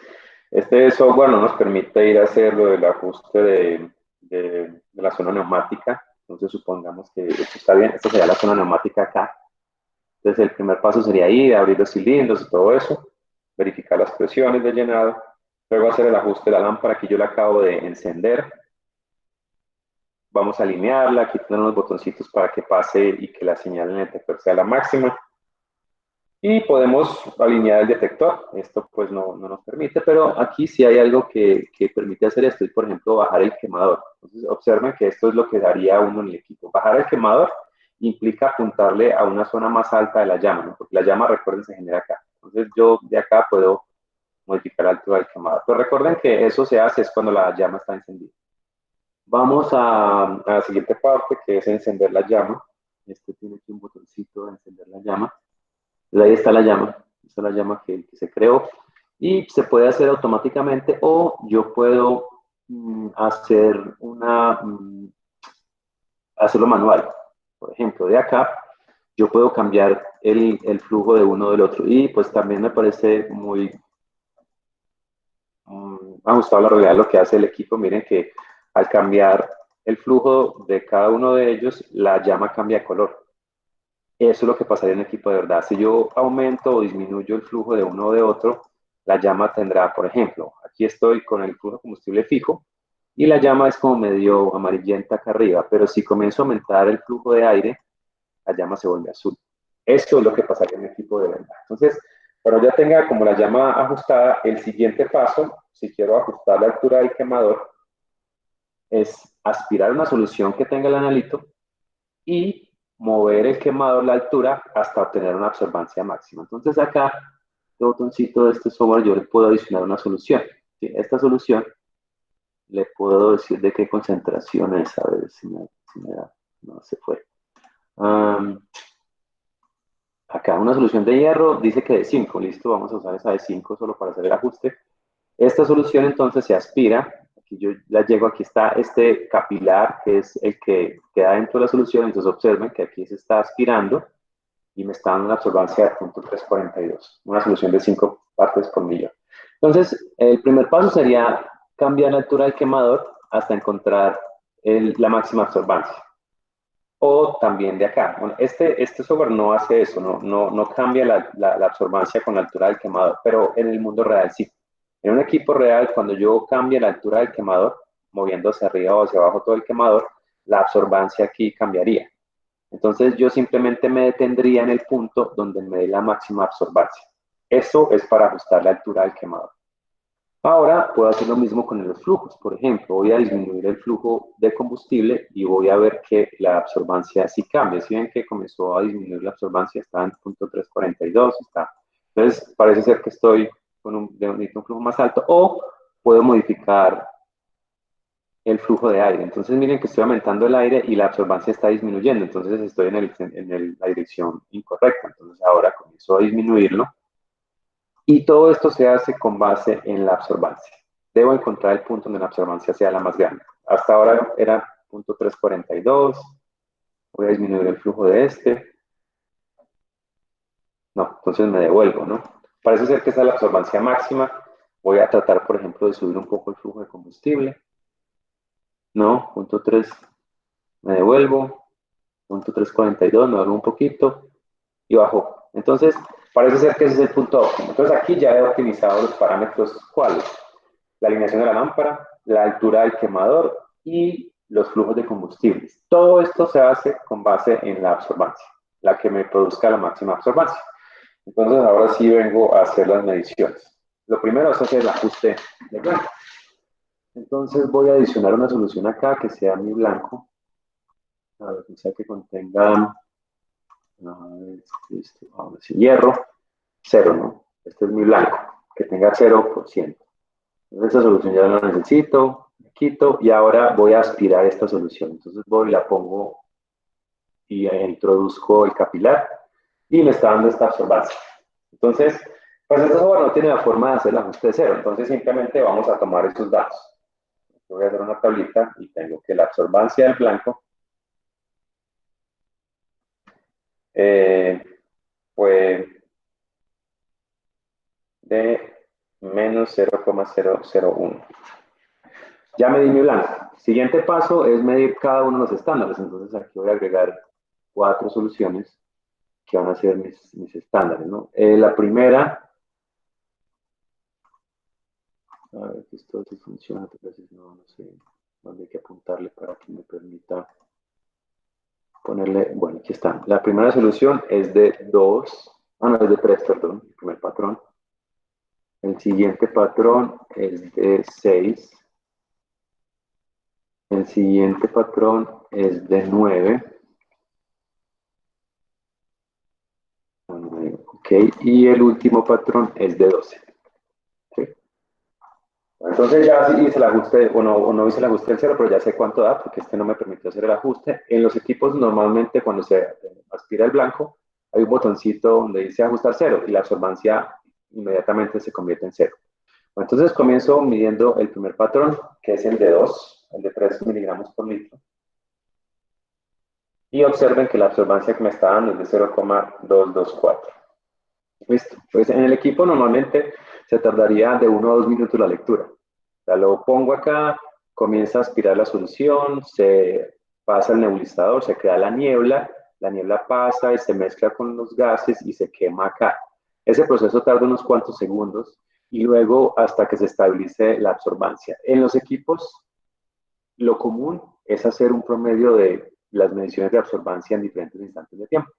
este software no nos permite ir a hacer lo del ajuste de la zona neumática. Entonces supongamos que esto está bien, esta sería la zona neumática acá. Entonces el primer paso sería ir, abrir los cilindros y todo eso, verificar las presiones de llenado, luego hacer el ajuste de la lámpara que yo la acabo de encender. Vamos a alinearla, aquí tenemos unos botoncitos para que pase y que la señal en el detector sea la máxima. Y podemos alinear el detector, esto pues no nos permite, pero aquí sí hay algo que permite hacer esto, y por ejemplo bajar el quemador. Entonces observen que esto es lo que daría uno en el equipo. Bajar el quemador implica apuntarle a una zona más alta de la llama, ¿no? Porque la llama, recuerden, se genera acá. Entonces yo de acá puedo modificar la altura del quemador. Pero recuerden que eso se hace es cuando la llama está encendida. Vamos a la siguiente parte, que es encender la llama. Este tiene aquí un botoncito de encender la llama. Ahí está la llama, esta es la llama que se creó, y se puede hacer automáticamente o yo puedo hacerlo manual. Por ejemplo, de acá yo puedo cambiar el flujo de uno del otro, y pues también me parece muy ajustado a la realidad lo que hace el equipo. Miren que al cambiar el flujo de cada uno de ellos, la llama cambia de color. Eso es lo que pasaría en equipo de verdad. Si yo aumento o disminuyo el flujo de uno o de otro, la llama tendrá, por ejemplo, aquí estoy con el flujo de combustible fijo y la llama es como medio amarillenta acá arriba, pero si comienzo a aumentar el flujo de aire, la llama se vuelve azul. Eso es lo que pasaría en equipo de verdad. Entonces, cuando ya tenga como la llama ajustada, el siguiente paso, si quiero ajustar la altura del quemador, es aspirar una solución que tenga el analito y mover el quemador la altura hasta obtener una absorbancia máxima. Entonces acá, el botoncito de este software, yo le puedo adicionar una solución. ¿Sí? Esta solución le puedo decir de qué concentración es, a ver si me da, no se fue. Acá una solución de hierro dice que de 5, listo, vamos a usar esa de 5 solo para hacer el ajuste. Esta solución entonces se aspira, aquí yo la llego, aquí está este capilar que es el que queda dentro de la solución, entonces observen que aquí se está aspirando y me está dando una absorbancia de 0.342, una solución de 5 partes por millón. Entonces, el primer paso sería cambiar la altura del quemador hasta encontrar la máxima absorbancia. O también de acá. Bueno, este software no hace eso, no cambia la absorbancia con la altura del quemador, pero en el mundo real sí. En un equipo real, cuando yo cambie la altura del quemador, moviendo hacia arriba o hacia abajo todo el quemador, la absorbancia aquí cambiaría. Entonces yo simplemente me detendría en el punto donde me dé la máxima absorbancia. Eso es para ajustar la altura del quemador. Ahora puedo hacer lo mismo con los flujos. Por ejemplo, voy a disminuir el flujo de combustible y voy a ver que la absorbancia sí cambia. Si ven que comenzó a disminuir la absorbancia, está en 0.342, está. Entonces parece ser que estoy con necesito un flujo más alto, o puedo modificar el flujo de aire. Entonces miren que estoy aumentando el aire y la absorbancia está disminuyendo. Entonces estoy en la dirección incorrecta. Entonces ahora comienzo a disminuirlo. Y todo esto se hace con base en la absorbancia. Debo encontrar el punto donde la absorbancia sea la más grande. Hasta ahora era 0.342. Voy a disminuir el flujo de este. No, entonces me devuelvo, ¿no? Parece ser que esa es la absorbancia máxima. Voy a tratar, por ejemplo, de subir un poco el flujo de combustible. No, 0.3, me devuelvo. 0.342, me devuelvo un poquito y bajo. Entonces, parece ser que ese es el punto óptimo. Entonces, aquí ya he optimizado los parámetros, ¿cuáles? La alineación de la lámpara, la altura del quemador y los flujos de combustibles. Todo esto se hace con base en la absorbancia, la que me produzca la máxima absorbancia. Entonces, ahora sí vengo a hacer las mediciones. Lo primero es hacer el ajuste de blanco. Entonces, voy a adicionar una solución acá que sea mi blanco. A ver, que sea que contenga ahora sí, hierro, cero, ¿no? Este es mi blanco, que tenga 0%. Esta solución ya la necesito, la quito y ahora voy a aspirar esta solución. Entonces voy, la pongo y introduzco el capilar y me está dando esta absorbancia. Entonces, pues esta software no tiene la forma de hacer el ajuste de cero, entonces simplemente vamos a tomar esos datos. Voy a hacer una tablita y tengo que la absorbancia del blanco fue de menos 0,001. Ya medí mi blanco. Siguiente paso es medir cada uno de los estándares. Entonces aquí voy a agregar 4 soluciones que van a ser mis estándares, ¿no? La primera, a ver si esto sí funciona, entonces no sé dónde hay que apuntarle para que me permita ponerle, bueno, aquí está. La primera solución es de 2, no, es de 3, perdón, el primer patrón. El siguiente patrón es de 6. El siguiente patrón es de 9. Ok, y el último patrón es de 12. ¿Sí? Entonces ya hice el ajuste, o no hice el ajuste del cero, pero ya sé cuánto da, porque este no me permitió hacer el ajuste. En los equipos, normalmente cuando se aspira el blanco, hay un botoncito donde dice ajustar cero, y la absorbancia inmediatamente se convierte en cero. Entonces comienzo midiendo el primer patrón, que es el de 2, el de 3 miligramos por litro. Y observen que la absorbancia que me está dando es de 0,224. Listo. Pues en el equipo normalmente se tardaría de 1 a 2 minutos la lectura. O sea, lo pongo acá, comienza a aspirar la solución, se pasa al nebulizador, se crea la niebla pasa y se mezcla con los gases y se quema acá. Ese proceso tarda unos cuantos segundos y luego hasta que se estabilice la absorbancia. En los equipos, lo común es hacer un promedio de las mediciones de absorbancia en diferentes instantes de tiempo.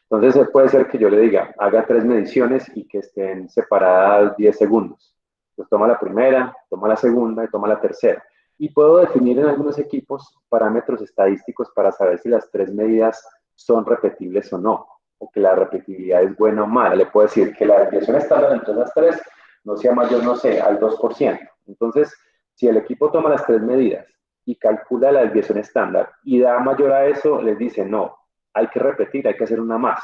Entonces puede ser que yo le diga, haga 3 mediciones y que estén separadas 10 segundos. Pues toma la primera, toma la segunda y toma la tercera. Y puedo definir en algunos equipos parámetros estadísticos para saber si las 3 medidas son repetibles o no, o que la repetibilidad es buena o mala. Le puedo decir que la desviación estándar entre las 3 no sea mayor, no sé, al 2%. Entonces, si el equipo toma las 3 medidas y calcula la desviación estándar y da mayor a eso, les dice no, hay que repetir, hay que hacer una más.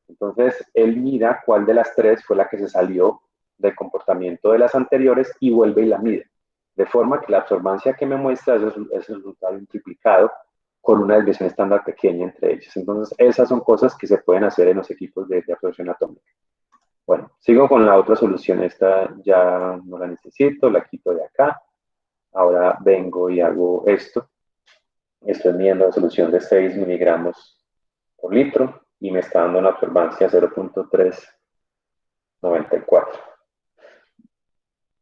Entonces, él mira cuál de las 3 fue la que se salió del comportamiento de las anteriores y vuelve y la mide. De forma que la absorbancia que me muestra es el resultado triplicado con una desviación estándar pequeña entre ellos. Entonces, esas son cosas que se pueden hacer en los equipos de absorción atómica. Bueno, sigo con la otra solución. Esta ya no la necesito, la quito de acá. Ahora vengo y hago esto. Estoy midiendo la solución de 6 miligramos por litro y me está dando una absorbancia 0.394.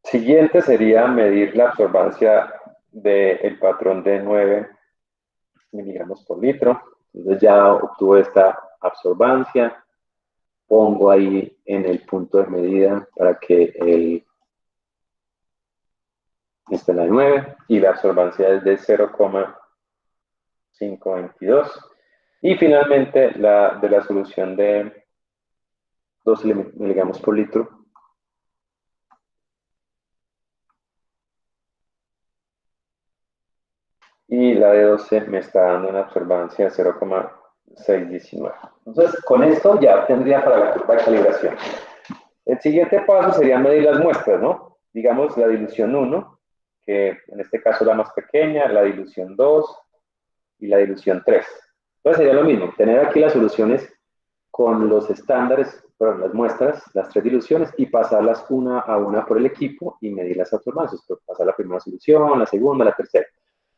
Siguiente sería medir la absorbancia del patrón de 9 miligramos por litro. Entonces ya obtuve esta absorbancia. Pongo ahí en el punto de medida para que esté en la 9 y la absorbancia es de 0,522. Y finalmente de la solución de 12 miligramos por litro. Y la de 12 me está dando una absorbancia de 0,619. Entonces, con esto ya tendría para la curva de calibración. El siguiente paso sería medir las muestras, ¿no? Digamos la dilución 1, que en este caso es la más pequeña, la dilución 2 y la dilución 3. Entonces sería lo mismo, tener aquí las soluciones con los estándares, perdón, las muestras, las 3 diluciones, y pasarlas una a una por el equipo y medir las absorbancias. Pasar la primera solución, la segunda, la tercera.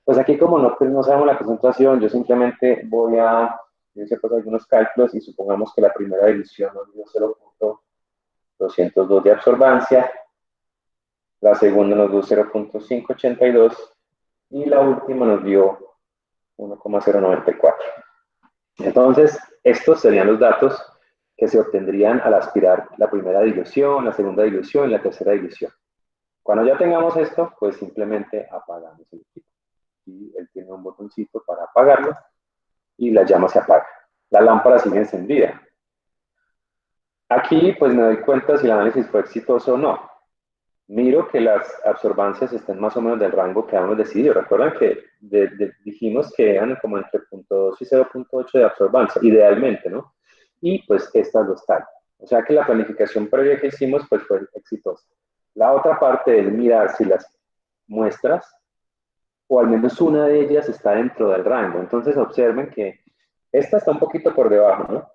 Pues aquí como no, pues no sabemos la concentración, yo simplemente voy a hacer pues algunos cálculos y supongamos que la primera dilución nos dio 0,202 de absorbancia, la segunda nos dio 0,582 y la última nos dio 1,094. Entonces, estos serían los datos que se obtendrían al aspirar la primera dilución, la segunda dilución y la tercera dilución. Cuando ya tengamos esto, pues simplemente apagamos el equipo. Y él tiene un botoncito para apagarlo y la llama se apaga. La lámpara sigue encendida. Aquí pues me doy cuenta si el análisis fue exitoso o no. Miro que las absorbancias estén más o menos del rango que habíamos decidido. Recuerdan que dijimos que eran como entre 0.2 y 0.8 de absorbancia, idealmente, ¿no? Y pues estas lo están. O sea que la planificación previa que hicimos pues fue exitosa. La otra parte es mirar si las muestras o al menos una de ellas está dentro del rango. Entonces observen que esta está un poquito por debajo, ¿no?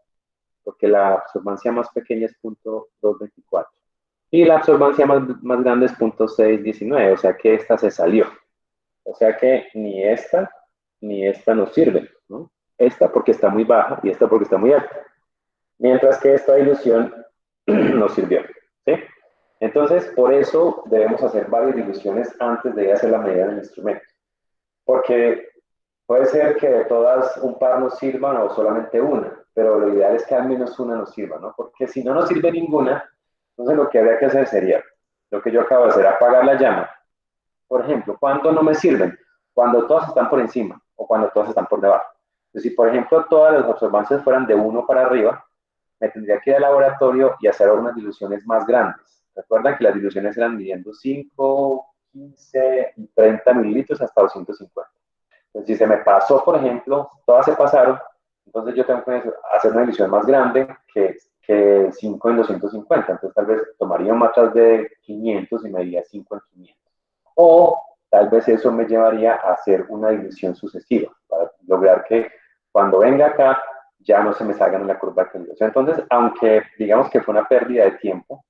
Porque la absorbancia más pequeña es 0.224 y la absorbancia más grande es 0.619, o sea que esta se salió. O sea que ni esta nos sirve, ¿no? Esta porque está muy baja y esta porque está muy alta. Mientras que esta dilución nos sirvió, ¿sí? Entonces, por eso debemos hacer varias diluciones antes de hacer la medida del instrumento. Porque puede ser que de todas un par nos sirvan o solamente una, pero lo ideal es que al menos una nos sirva, ¿no? Porque si no nos sirve ninguna, entonces lo que habría que hacer sería, lo que yo acabo de hacer, apagar la llama. Por ejemplo, ¿cuándo no me sirven? Cuando todas están por encima o cuando todas están por debajo. Entonces, si por ejemplo todas las absorbancias fueran de 1 para arriba, me tendría que ir al laboratorio y hacer unas diluciones más grandes. Recuerdan que las diluciones eran midiendo 5, 15 y 30 mililitros hasta 250. Entonces, si se me pasó, por ejemplo, todas se pasaron, entonces yo tengo que hacer una dilución más grande que 5 en 250. Entonces, tal vez tomaría más de 500 y me haría 5 en 500. O tal vez eso me llevaría a hacer una dilución sucesiva para lograr que cuando venga acá ya no se me salgan en la curva de calibración. Entonces, aunque digamos que fue una pérdida de tiempo,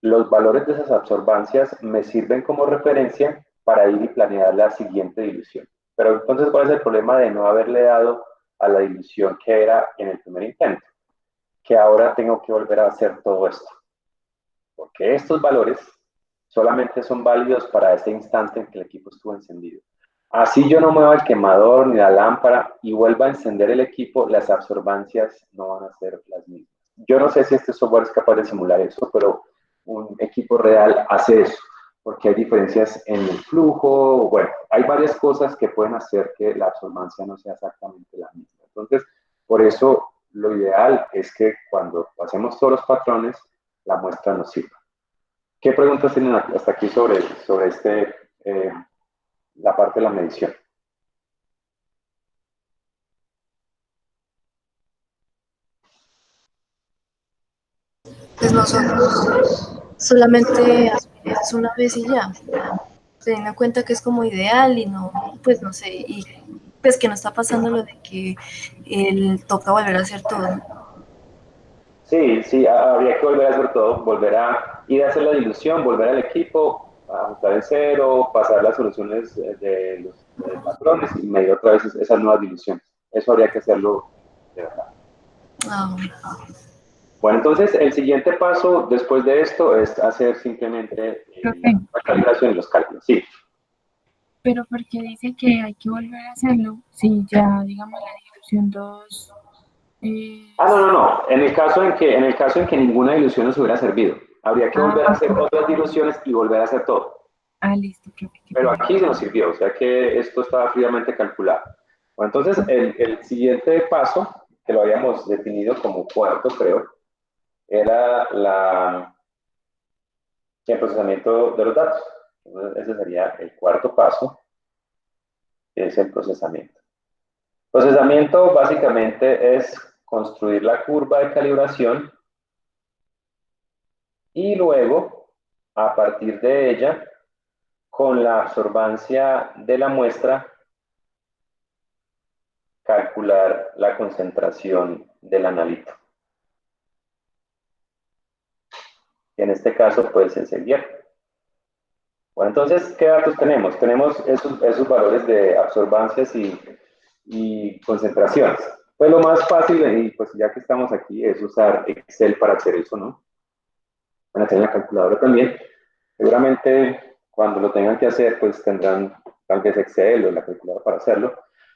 los valores de esas absorbancias me sirven como referencia para ir y planear la siguiente dilución. Pero entonces, ¿cuál es el problema de no haberle dado a la dilución que era en el primer intento? Que ahora tengo que volver a hacer todo esto. Porque estos valores solamente son válidos para ese instante en que el equipo estuvo encendido. Así yo no mueva el quemador ni la lámpara y vuelva a encender el equipo, las absorbancias no van a ser las mismas. Yo no sé si este software es capaz de simular eso, pero un equipo real hace eso, porque hay diferencias en el flujo, bueno, hay varias cosas que pueden hacer que la absorbancia no sea exactamente la misma. Entonces, por eso lo ideal es que cuando pasemos todos los patrones, la muestra nos sirva. ¿Qué preguntas tienen hasta aquí sobre la parte de la medición? Pues nosotros solamente aspiramos una vez y ya, teniendo en cuenta que es como ideal y no, pues no sé, y pues que no está pasando lo de que él toca volver a hacer todo. Sí, sí, habría que volver a hacer todo, volver a ir a hacer la dilución, volver al equipo, a ajustar en cero, pasar las soluciones de los patrones y medir otra vez esas nuevas diluciones. Eso habría que hacerlo de verdad. Ah, bueno. Bueno, entonces el siguiente paso después de esto es hacer simplemente Profe, la calibración y los cálculos. Sí. pero porque dice que hay que volver a hacerlo si ya, digamos, la dilución 2 Ah, no, es... no, no. En el caso en que ninguna dilución nos hubiera servido, habría que volver a hacer ok. otras diluciones y volver a hacer todo. Listo, profe, qué Pero pena. aquí nos sirvió, o sea que esto estaba fríamente calculado. Bueno, entonces el siguiente paso, que lo habíamos definido como cuarto, creo, era el procesamiento de los datos. Entonces, ese sería el cuarto paso, que es el procesamiento. Procesamiento básicamente es construir la curva de calibración y luego, a partir de ella, con la absorbancia de la muestra, calcular la concentración del analito. Que en este caso puede ser el hierro. Bueno, entonces, ¿qué datos tenemos? Tenemos esos valores de absorbancias y concentraciones. Pues lo más fácil, y pues ya que estamos aquí, es usar Excel para hacer eso, ¿no? Van a hacer en la calculadora también. Seguramente cuando lo tengan que hacer, pues tendrán tal vez Excel o la calculadora para hacerlo.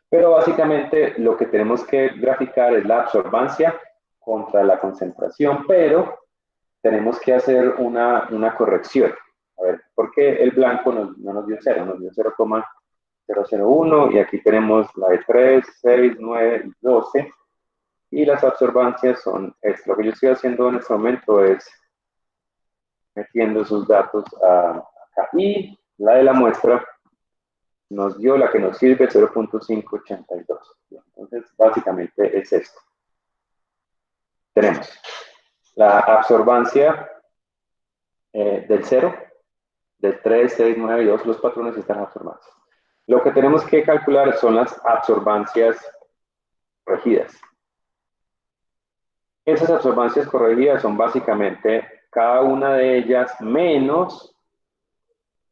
Pero básicamente lo que tenemos que graficar es la absorbancia contra la concentración, pero tenemos que hacer una corrección. A ver, ¿por qué el blanco no nos dio 0? Nos dio 0,001 y aquí tenemos la de 3, 6, 9 y 12. Y las absorbancias son esto. Lo que yo estoy haciendo en este momento es metiendo sus datos acá. Y la de la muestra nos dio la que nos sirve 0,582. Entonces, básicamente es esto. Tenemos la absorbancia del 0, del 3, 6, 9 y 2, los patrones están absorbados. Lo que tenemos que calcular son las absorbancias corregidas. Esas absorbancias corregidas son básicamente cada una de ellas menos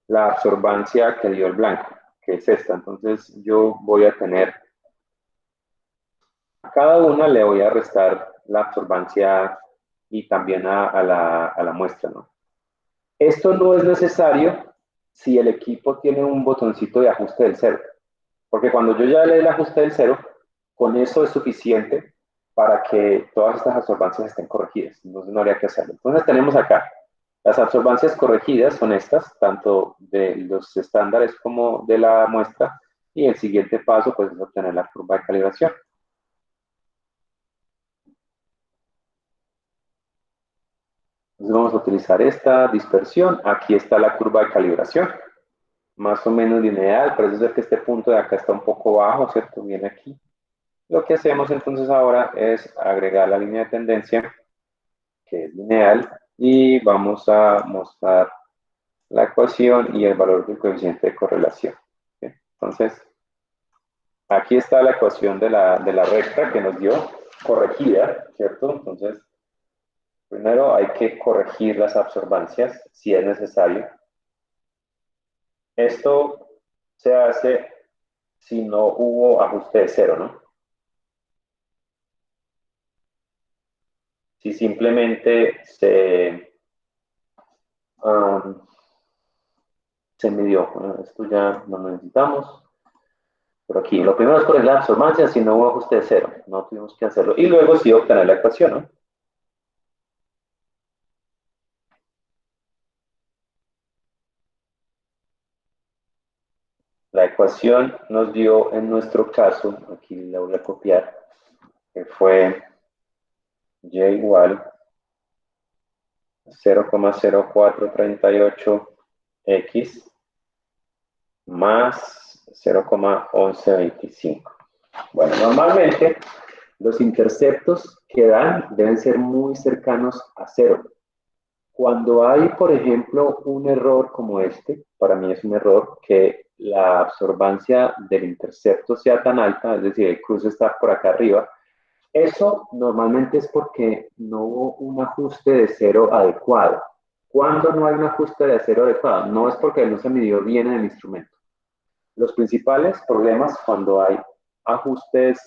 la absorbancia que dio el blanco, que es esta. Entonces yo voy a tener, a cada una le voy a restar la absorbancia y también a la muestra, ¿no? Esto no es necesario si el equipo tiene un botoncito de ajuste del cero, porque cuando yo ya le dé el ajuste del cero, con eso es suficiente para que todas estas absorbancias estén corregidas, entonces no habría que hacerlo. Entonces tenemos acá, las absorbancias corregidas son estas, tanto de los estándares como de la muestra, y el siguiente paso pues es obtener la curva de calibración. Entonces vamos a utilizar esta dispersión, aquí está la curva de calibración, más o menos lineal, parece ser que este punto de acá está un poco bajo, ¿cierto? Viene aquí. Lo que hacemos entonces ahora es agregar la línea de tendencia, que es lineal, y vamos a mostrar la ecuación y el valor del coeficiente de correlación. ¿Sí? Entonces, aquí está la ecuación de la recta que nos dio, corregida, ¿cierto? Entonces, primero hay que corregir las absorbancias, si es necesario. Esto se hace si no hubo ajuste de cero, ¿no? Si simplemente se midió. Bueno, esto ya no lo necesitamos. Pero aquí, lo primero es corregir la absorbancia si no hubo ajuste de cero. No tuvimos que hacerlo. Y luego sí obtener la ecuación, ¿no? La ecuación nos dio en nuestro caso, aquí la voy a copiar, que fue y igual 0,0438x más 0,1125. Bueno, normalmente los interceptos que dan deben ser muy cercanos a cero. Cuando hay, por ejemplo, un error como este, para mí es un error que la absorbancia del intercepto sea tan alta, es decir, el cruce está por acá arriba, eso normalmente es porque no hubo un ajuste de cero adecuado. ¿Cuándo no hay un ajuste de cero adecuado? No es porque no se midió bien en el instrumento. Los principales problemas cuando hay ajustes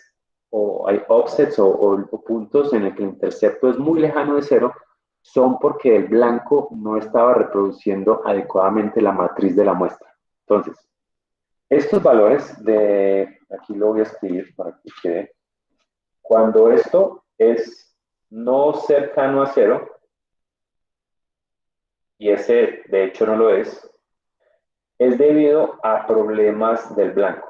o hay offsets o puntos en el que el intercepto es muy lejano de cero, son porque el blanco no estaba reproduciendo adecuadamente la matriz de la muestra. Entonces, estos valores aquí lo voy a escribir para que quede, cuando esto es no cercano a cero, y ese de hecho no lo es debido a problemas del blanco.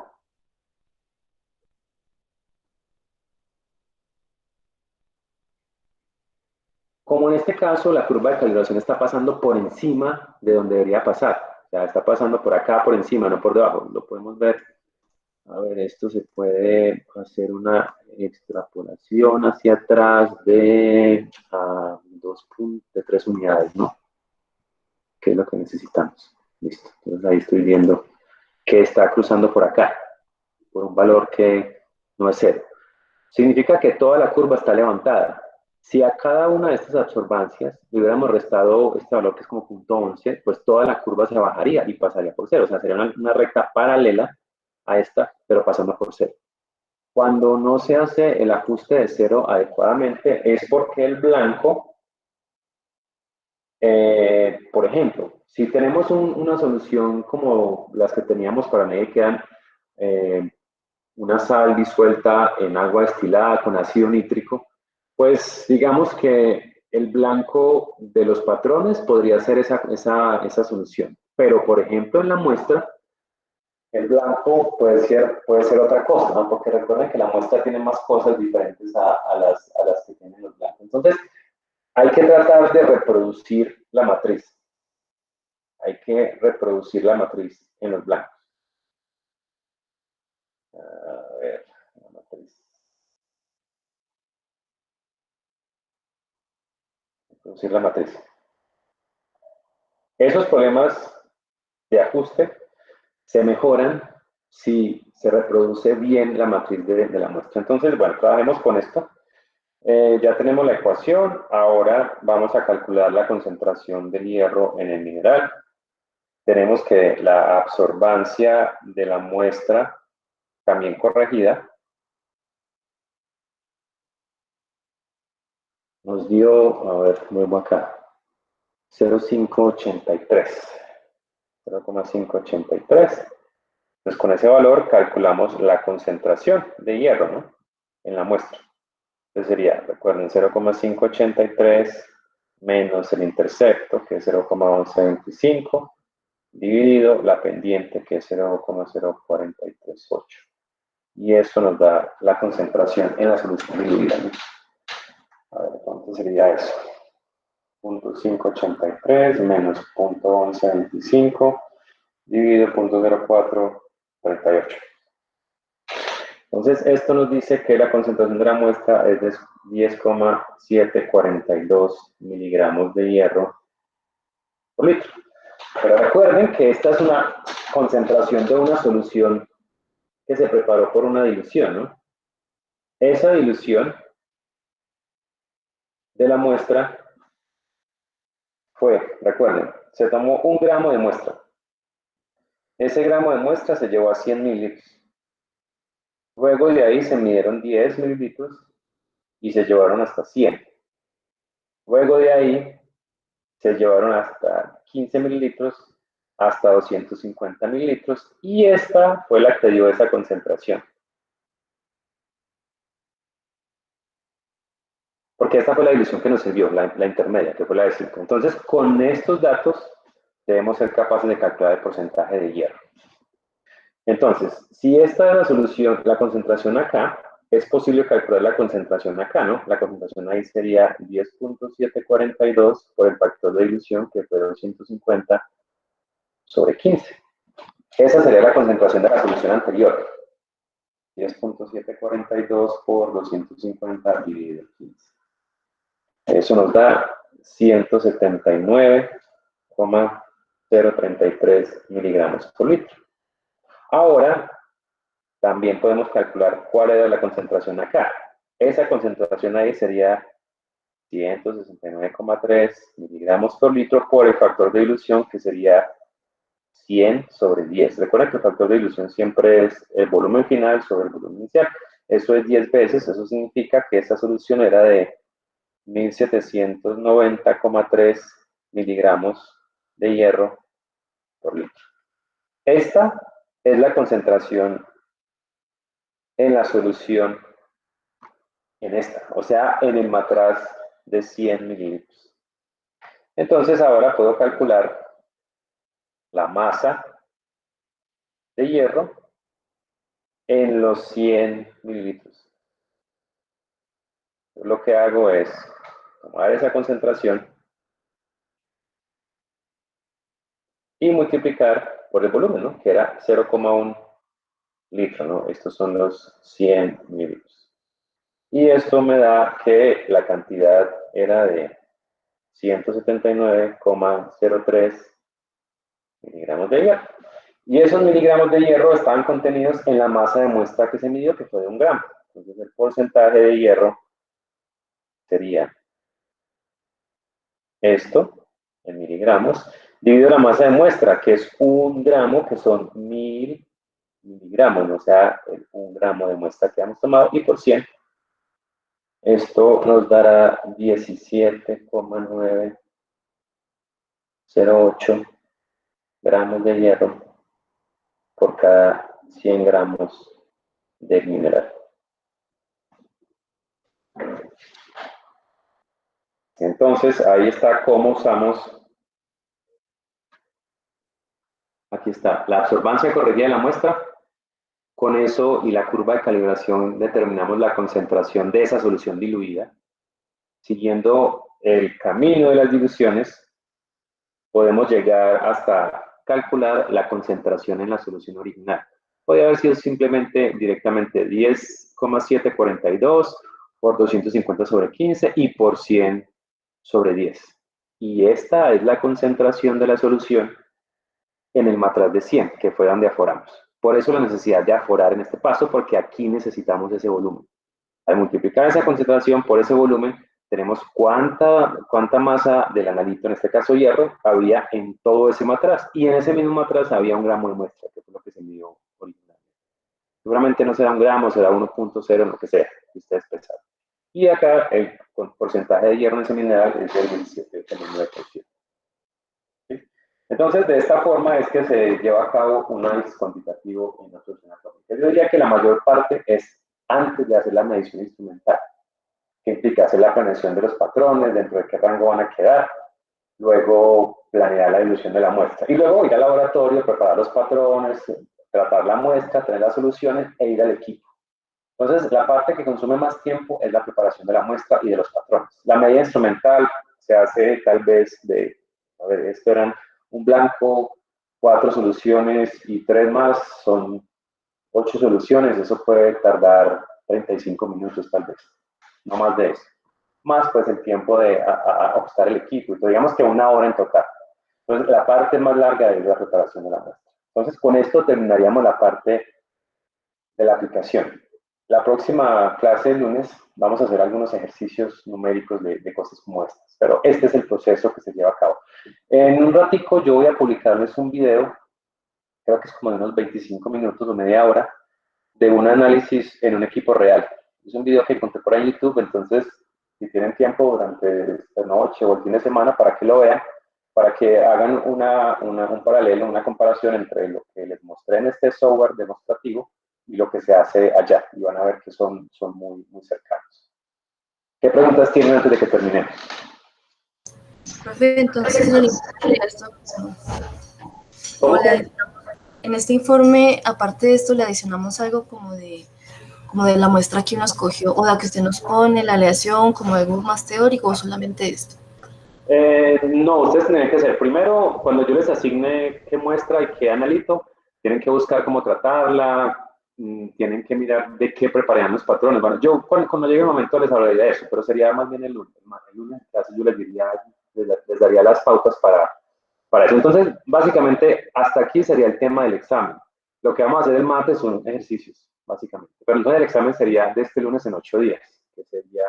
Como en este caso la curva de calibración está pasando por encima de donde debería pasar, o sea, está pasando por acá, por encima, no por debajo, lo podemos ver. A ver, esto se puede hacer una extrapolación hacia atrás de 3 unidades, ¿no? Que es lo que necesitamos. Listo. Entonces ahí estoy viendo que está cruzando por acá, por un valor que no es cero. Significa que toda la curva está levantada. Si a cada una de estas absorbancias le hubiéramos restado este valor que es como 0.11, pues toda la curva se bajaría y pasaría por cero. O sea, sería una recta paralela a esta, pero pasando por cero. Cuando no se hace el ajuste de cero adecuadamente es porque el blanco, por ejemplo, si tenemos una solución como las que teníamos para medir, que eran una sal disuelta en agua destilada con ácido nítrico, pues digamos que el blanco de los patrones podría ser esa solución. Pero, por ejemplo, en la muestra, el blanco puede ser otra cosa, ¿no? Porque recuerden que la muestra tiene más cosas diferentes a las que tienen los blancos. Entonces, hay que tratar de reproducir la matriz. Hay que reproducir la matriz en los blancos. A ver, la matriz. Reproducir la matriz. Esos problemas de ajuste se mejoran si se reproduce bien la matriz de la muestra. Entonces, bueno, trabajemos con esto. Ya tenemos la ecuación, ahora vamos a calcular la concentración del hierro en el mineral. Tenemos que la absorbancia de la muestra, también corregida, nos dio, a ver, vuelvo acá, 0,583. 0,583. Pues con ese valor calculamos la concentración de hierro, ¿no? En la muestra. Entonces sería, recuerden, 0,583 menos el intercepto, que es 0,1125, dividido la pendiente, que es 0,0438. Y eso nos da la concentración en la solución diluida, ¿no? A ver, ¿cuánto sería eso? 0,583 menos 0,1125 dividido 0,0438. Entonces, esto nos dice que la concentración de la muestra es de 10,742 miligramos de hierro por litro. Pero recuerden que esta es una concentración de una solución que se preparó por una dilución, ¿no? Esa dilución de la muestra fue, recuerden, se tomó 1 gramo de muestra. Ese gramo de muestra se llevó a 100 mililitros. Luego de ahí se midieron 10 mililitros y se llevaron hasta 100. Luego de ahí se llevaron hasta 15 mililitros, hasta 250 mililitros, y esta fue la que dio esa concentración. Porque esta fue la dilución que nos sirvió, la intermedia, que fue la de 5. Entonces, con estos datos, debemos ser capaces de calcular el porcentaje de hierro. Entonces, si esta es la solución, la concentración acá, es posible calcular la concentración acá, ¿no? La concentración ahí sería 10,742 por el factor de dilución, que fue 250 sobre 15. Esa sería la concentración de la solución anterior. 10,742 por 250 dividido 15. Eso nos da 179,033 miligramos por litro. Ahora, también podemos calcular cuál era la concentración acá. Esa concentración ahí sería 169,3 miligramos por litro por el factor de dilución, que sería 100 sobre 10. Recuerden que el factor de dilución siempre es el volumen final sobre el volumen inicial. eso es 10 veces, eso significa que esta solución era de 1790,3 miligramos de hierro por litro. Esta es la concentración en la solución en esta, o sea, en el matraz de 100 mililitros. Entonces ahora puedo calcular la masa de hierro en los 100 mililitros. Lo que hago es tomar esa concentración y multiplicar por el volumen, ¿no? Que era 0,1 litro, ¿no? Estos son los 100 mililitros. Y esto me da que la cantidad era de 179,03 miligramos de hierro. Y esos miligramos de hierro estaban contenidos en la masa de muestra que se midió, que fue de 1 gramo. Entonces el porcentaje de hierro sería esto, en miligramos, dividido la masa de muestra, que es 1 gramo, que son 1000 miligramos, o sea, el 1 gramo de muestra que hemos tomado, y por 100. Esto nos dará 17,908 gramos de hierro por cada 100 gramos de mineral. Entonces, ahí está cómo usamos, aquí está, la absorbancia corregida de la muestra. Con eso y la curva de calibración determinamos la concentración de esa solución diluida. Siguiendo el camino de las diluciones, podemos llegar hasta calcular la concentración en la solución original. Podría haber sido simplemente directamente 10,742 por 250 sobre 15 y por 100 sobre 10. Y esta es la concentración de la solución en el matraz de 100, que fue donde aforamos. Por eso la necesidad de aforar en este paso, porque aquí necesitamos ese volumen. Al multiplicar esa concentración por ese volumen, tenemos cuánta masa del analito, en este caso hierro, había en todo ese matraz. Y en ese mismo matraz había 1 gramo de muestra, que fue lo que se midió originalmente. Seguramente no será 1 gramo, será 1.0, lo que sea, que ustedes pensaron. Y acá el porcentaje de hierro en ese mineral es del 27,9%. ¿Sí? Entonces, de esta forma es que se lleva a cabo un análisis cuantitativo en la solución atómica. Yo diría que la mayor parte es antes de hacer la medición instrumental, que implica hacer la planeación de los patrones, dentro de qué rango van a quedar, luego planear la dilución de la muestra, y luego ir al laboratorio, preparar los patrones, tratar la muestra, tener las soluciones e ir al equipo. Entonces, la parte que consume más tiempo es la preparación de la muestra y de los patrones. La medida instrumental se hace tal vez de, a ver, esto eran un blanco, 4 soluciones y 3 más, son 8 soluciones, eso puede tardar 35 minutos tal vez, no más de eso. Más pues el tiempo de ajustar el equipo, y digamos que 1 hora en total. Entonces, la parte más larga es la preparación de la muestra. Entonces, con esto terminaríamos la parte de la aplicación. La próxima clase el lunes vamos a hacer algunos ejercicios numéricos de cosas como estas, pero este es el proceso que se lleva a cabo. En un ratico yo voy a publicarles un video, creo que es como de unos 25 minutos o media hora, de un análisis en un equipo real. Es un video que encontré por ahí en YouTube, entonces si tienen tiempo durante esta noche o el fin de semana para que lo vean, para que hagan un paralelo, una comparación entre lo que les mostré en este software demostrativo y lo que se hace allá, y van a ver que son muy, muy cercanos. ¿Qué preguntas tienen antes de que terminemos? Profe, entonces en este informe, aparte de esto, le adicionamos algo como de la muestra que uno escogió, o la que usted nos pone, la aleación, como algo más teórico, o solamente esto. No, ustedes tienen que hacer, primero, cuando yo les asigne qué muestra y qué analito, tienen que buscar cómo tratarla, tienen que mirar de qué prepararían los patrones. Bueno, yo cuando llegue el momento les hablaría de eso, pero sería más bien el lunes. El lunes en clase yo les daría las pautas para eso. Entonces, básicamente, hasta aquí sería el tema del examen. Lo que vamos a hacer el martes son ejercicios, básicamente. Pero entonces el examen sería de este lunes en 8 días, que sería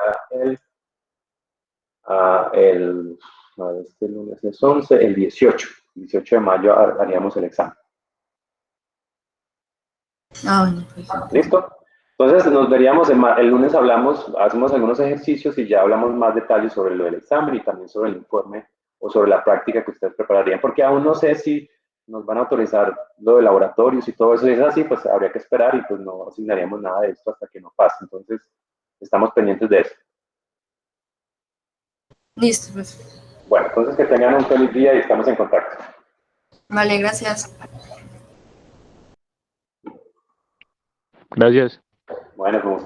este lunes es 11, el 18 de mayo haríamos el examen. Ah, bueno, perfecto. ¿Listo? Entonces nos veríamos, el lunes hablamos, hacemos algunos ejercicios y ya hablamos más detalles sobre lo del examen y también sobre el informe o sobre la práctica que ustedes prepararían, porque aún no sé si nos van a autorizar lo de laboratorios y todo eso. Si es así, pues habría que esperar y pues no asignaríamos nada de esto hasta que no pase. Entonces, estamos pendientes de eso. Listo, pues. Bueno, entonces que tengan un feliz día y estamos en contacto. Vale, gracias. Gracias. Bueno, con gusto.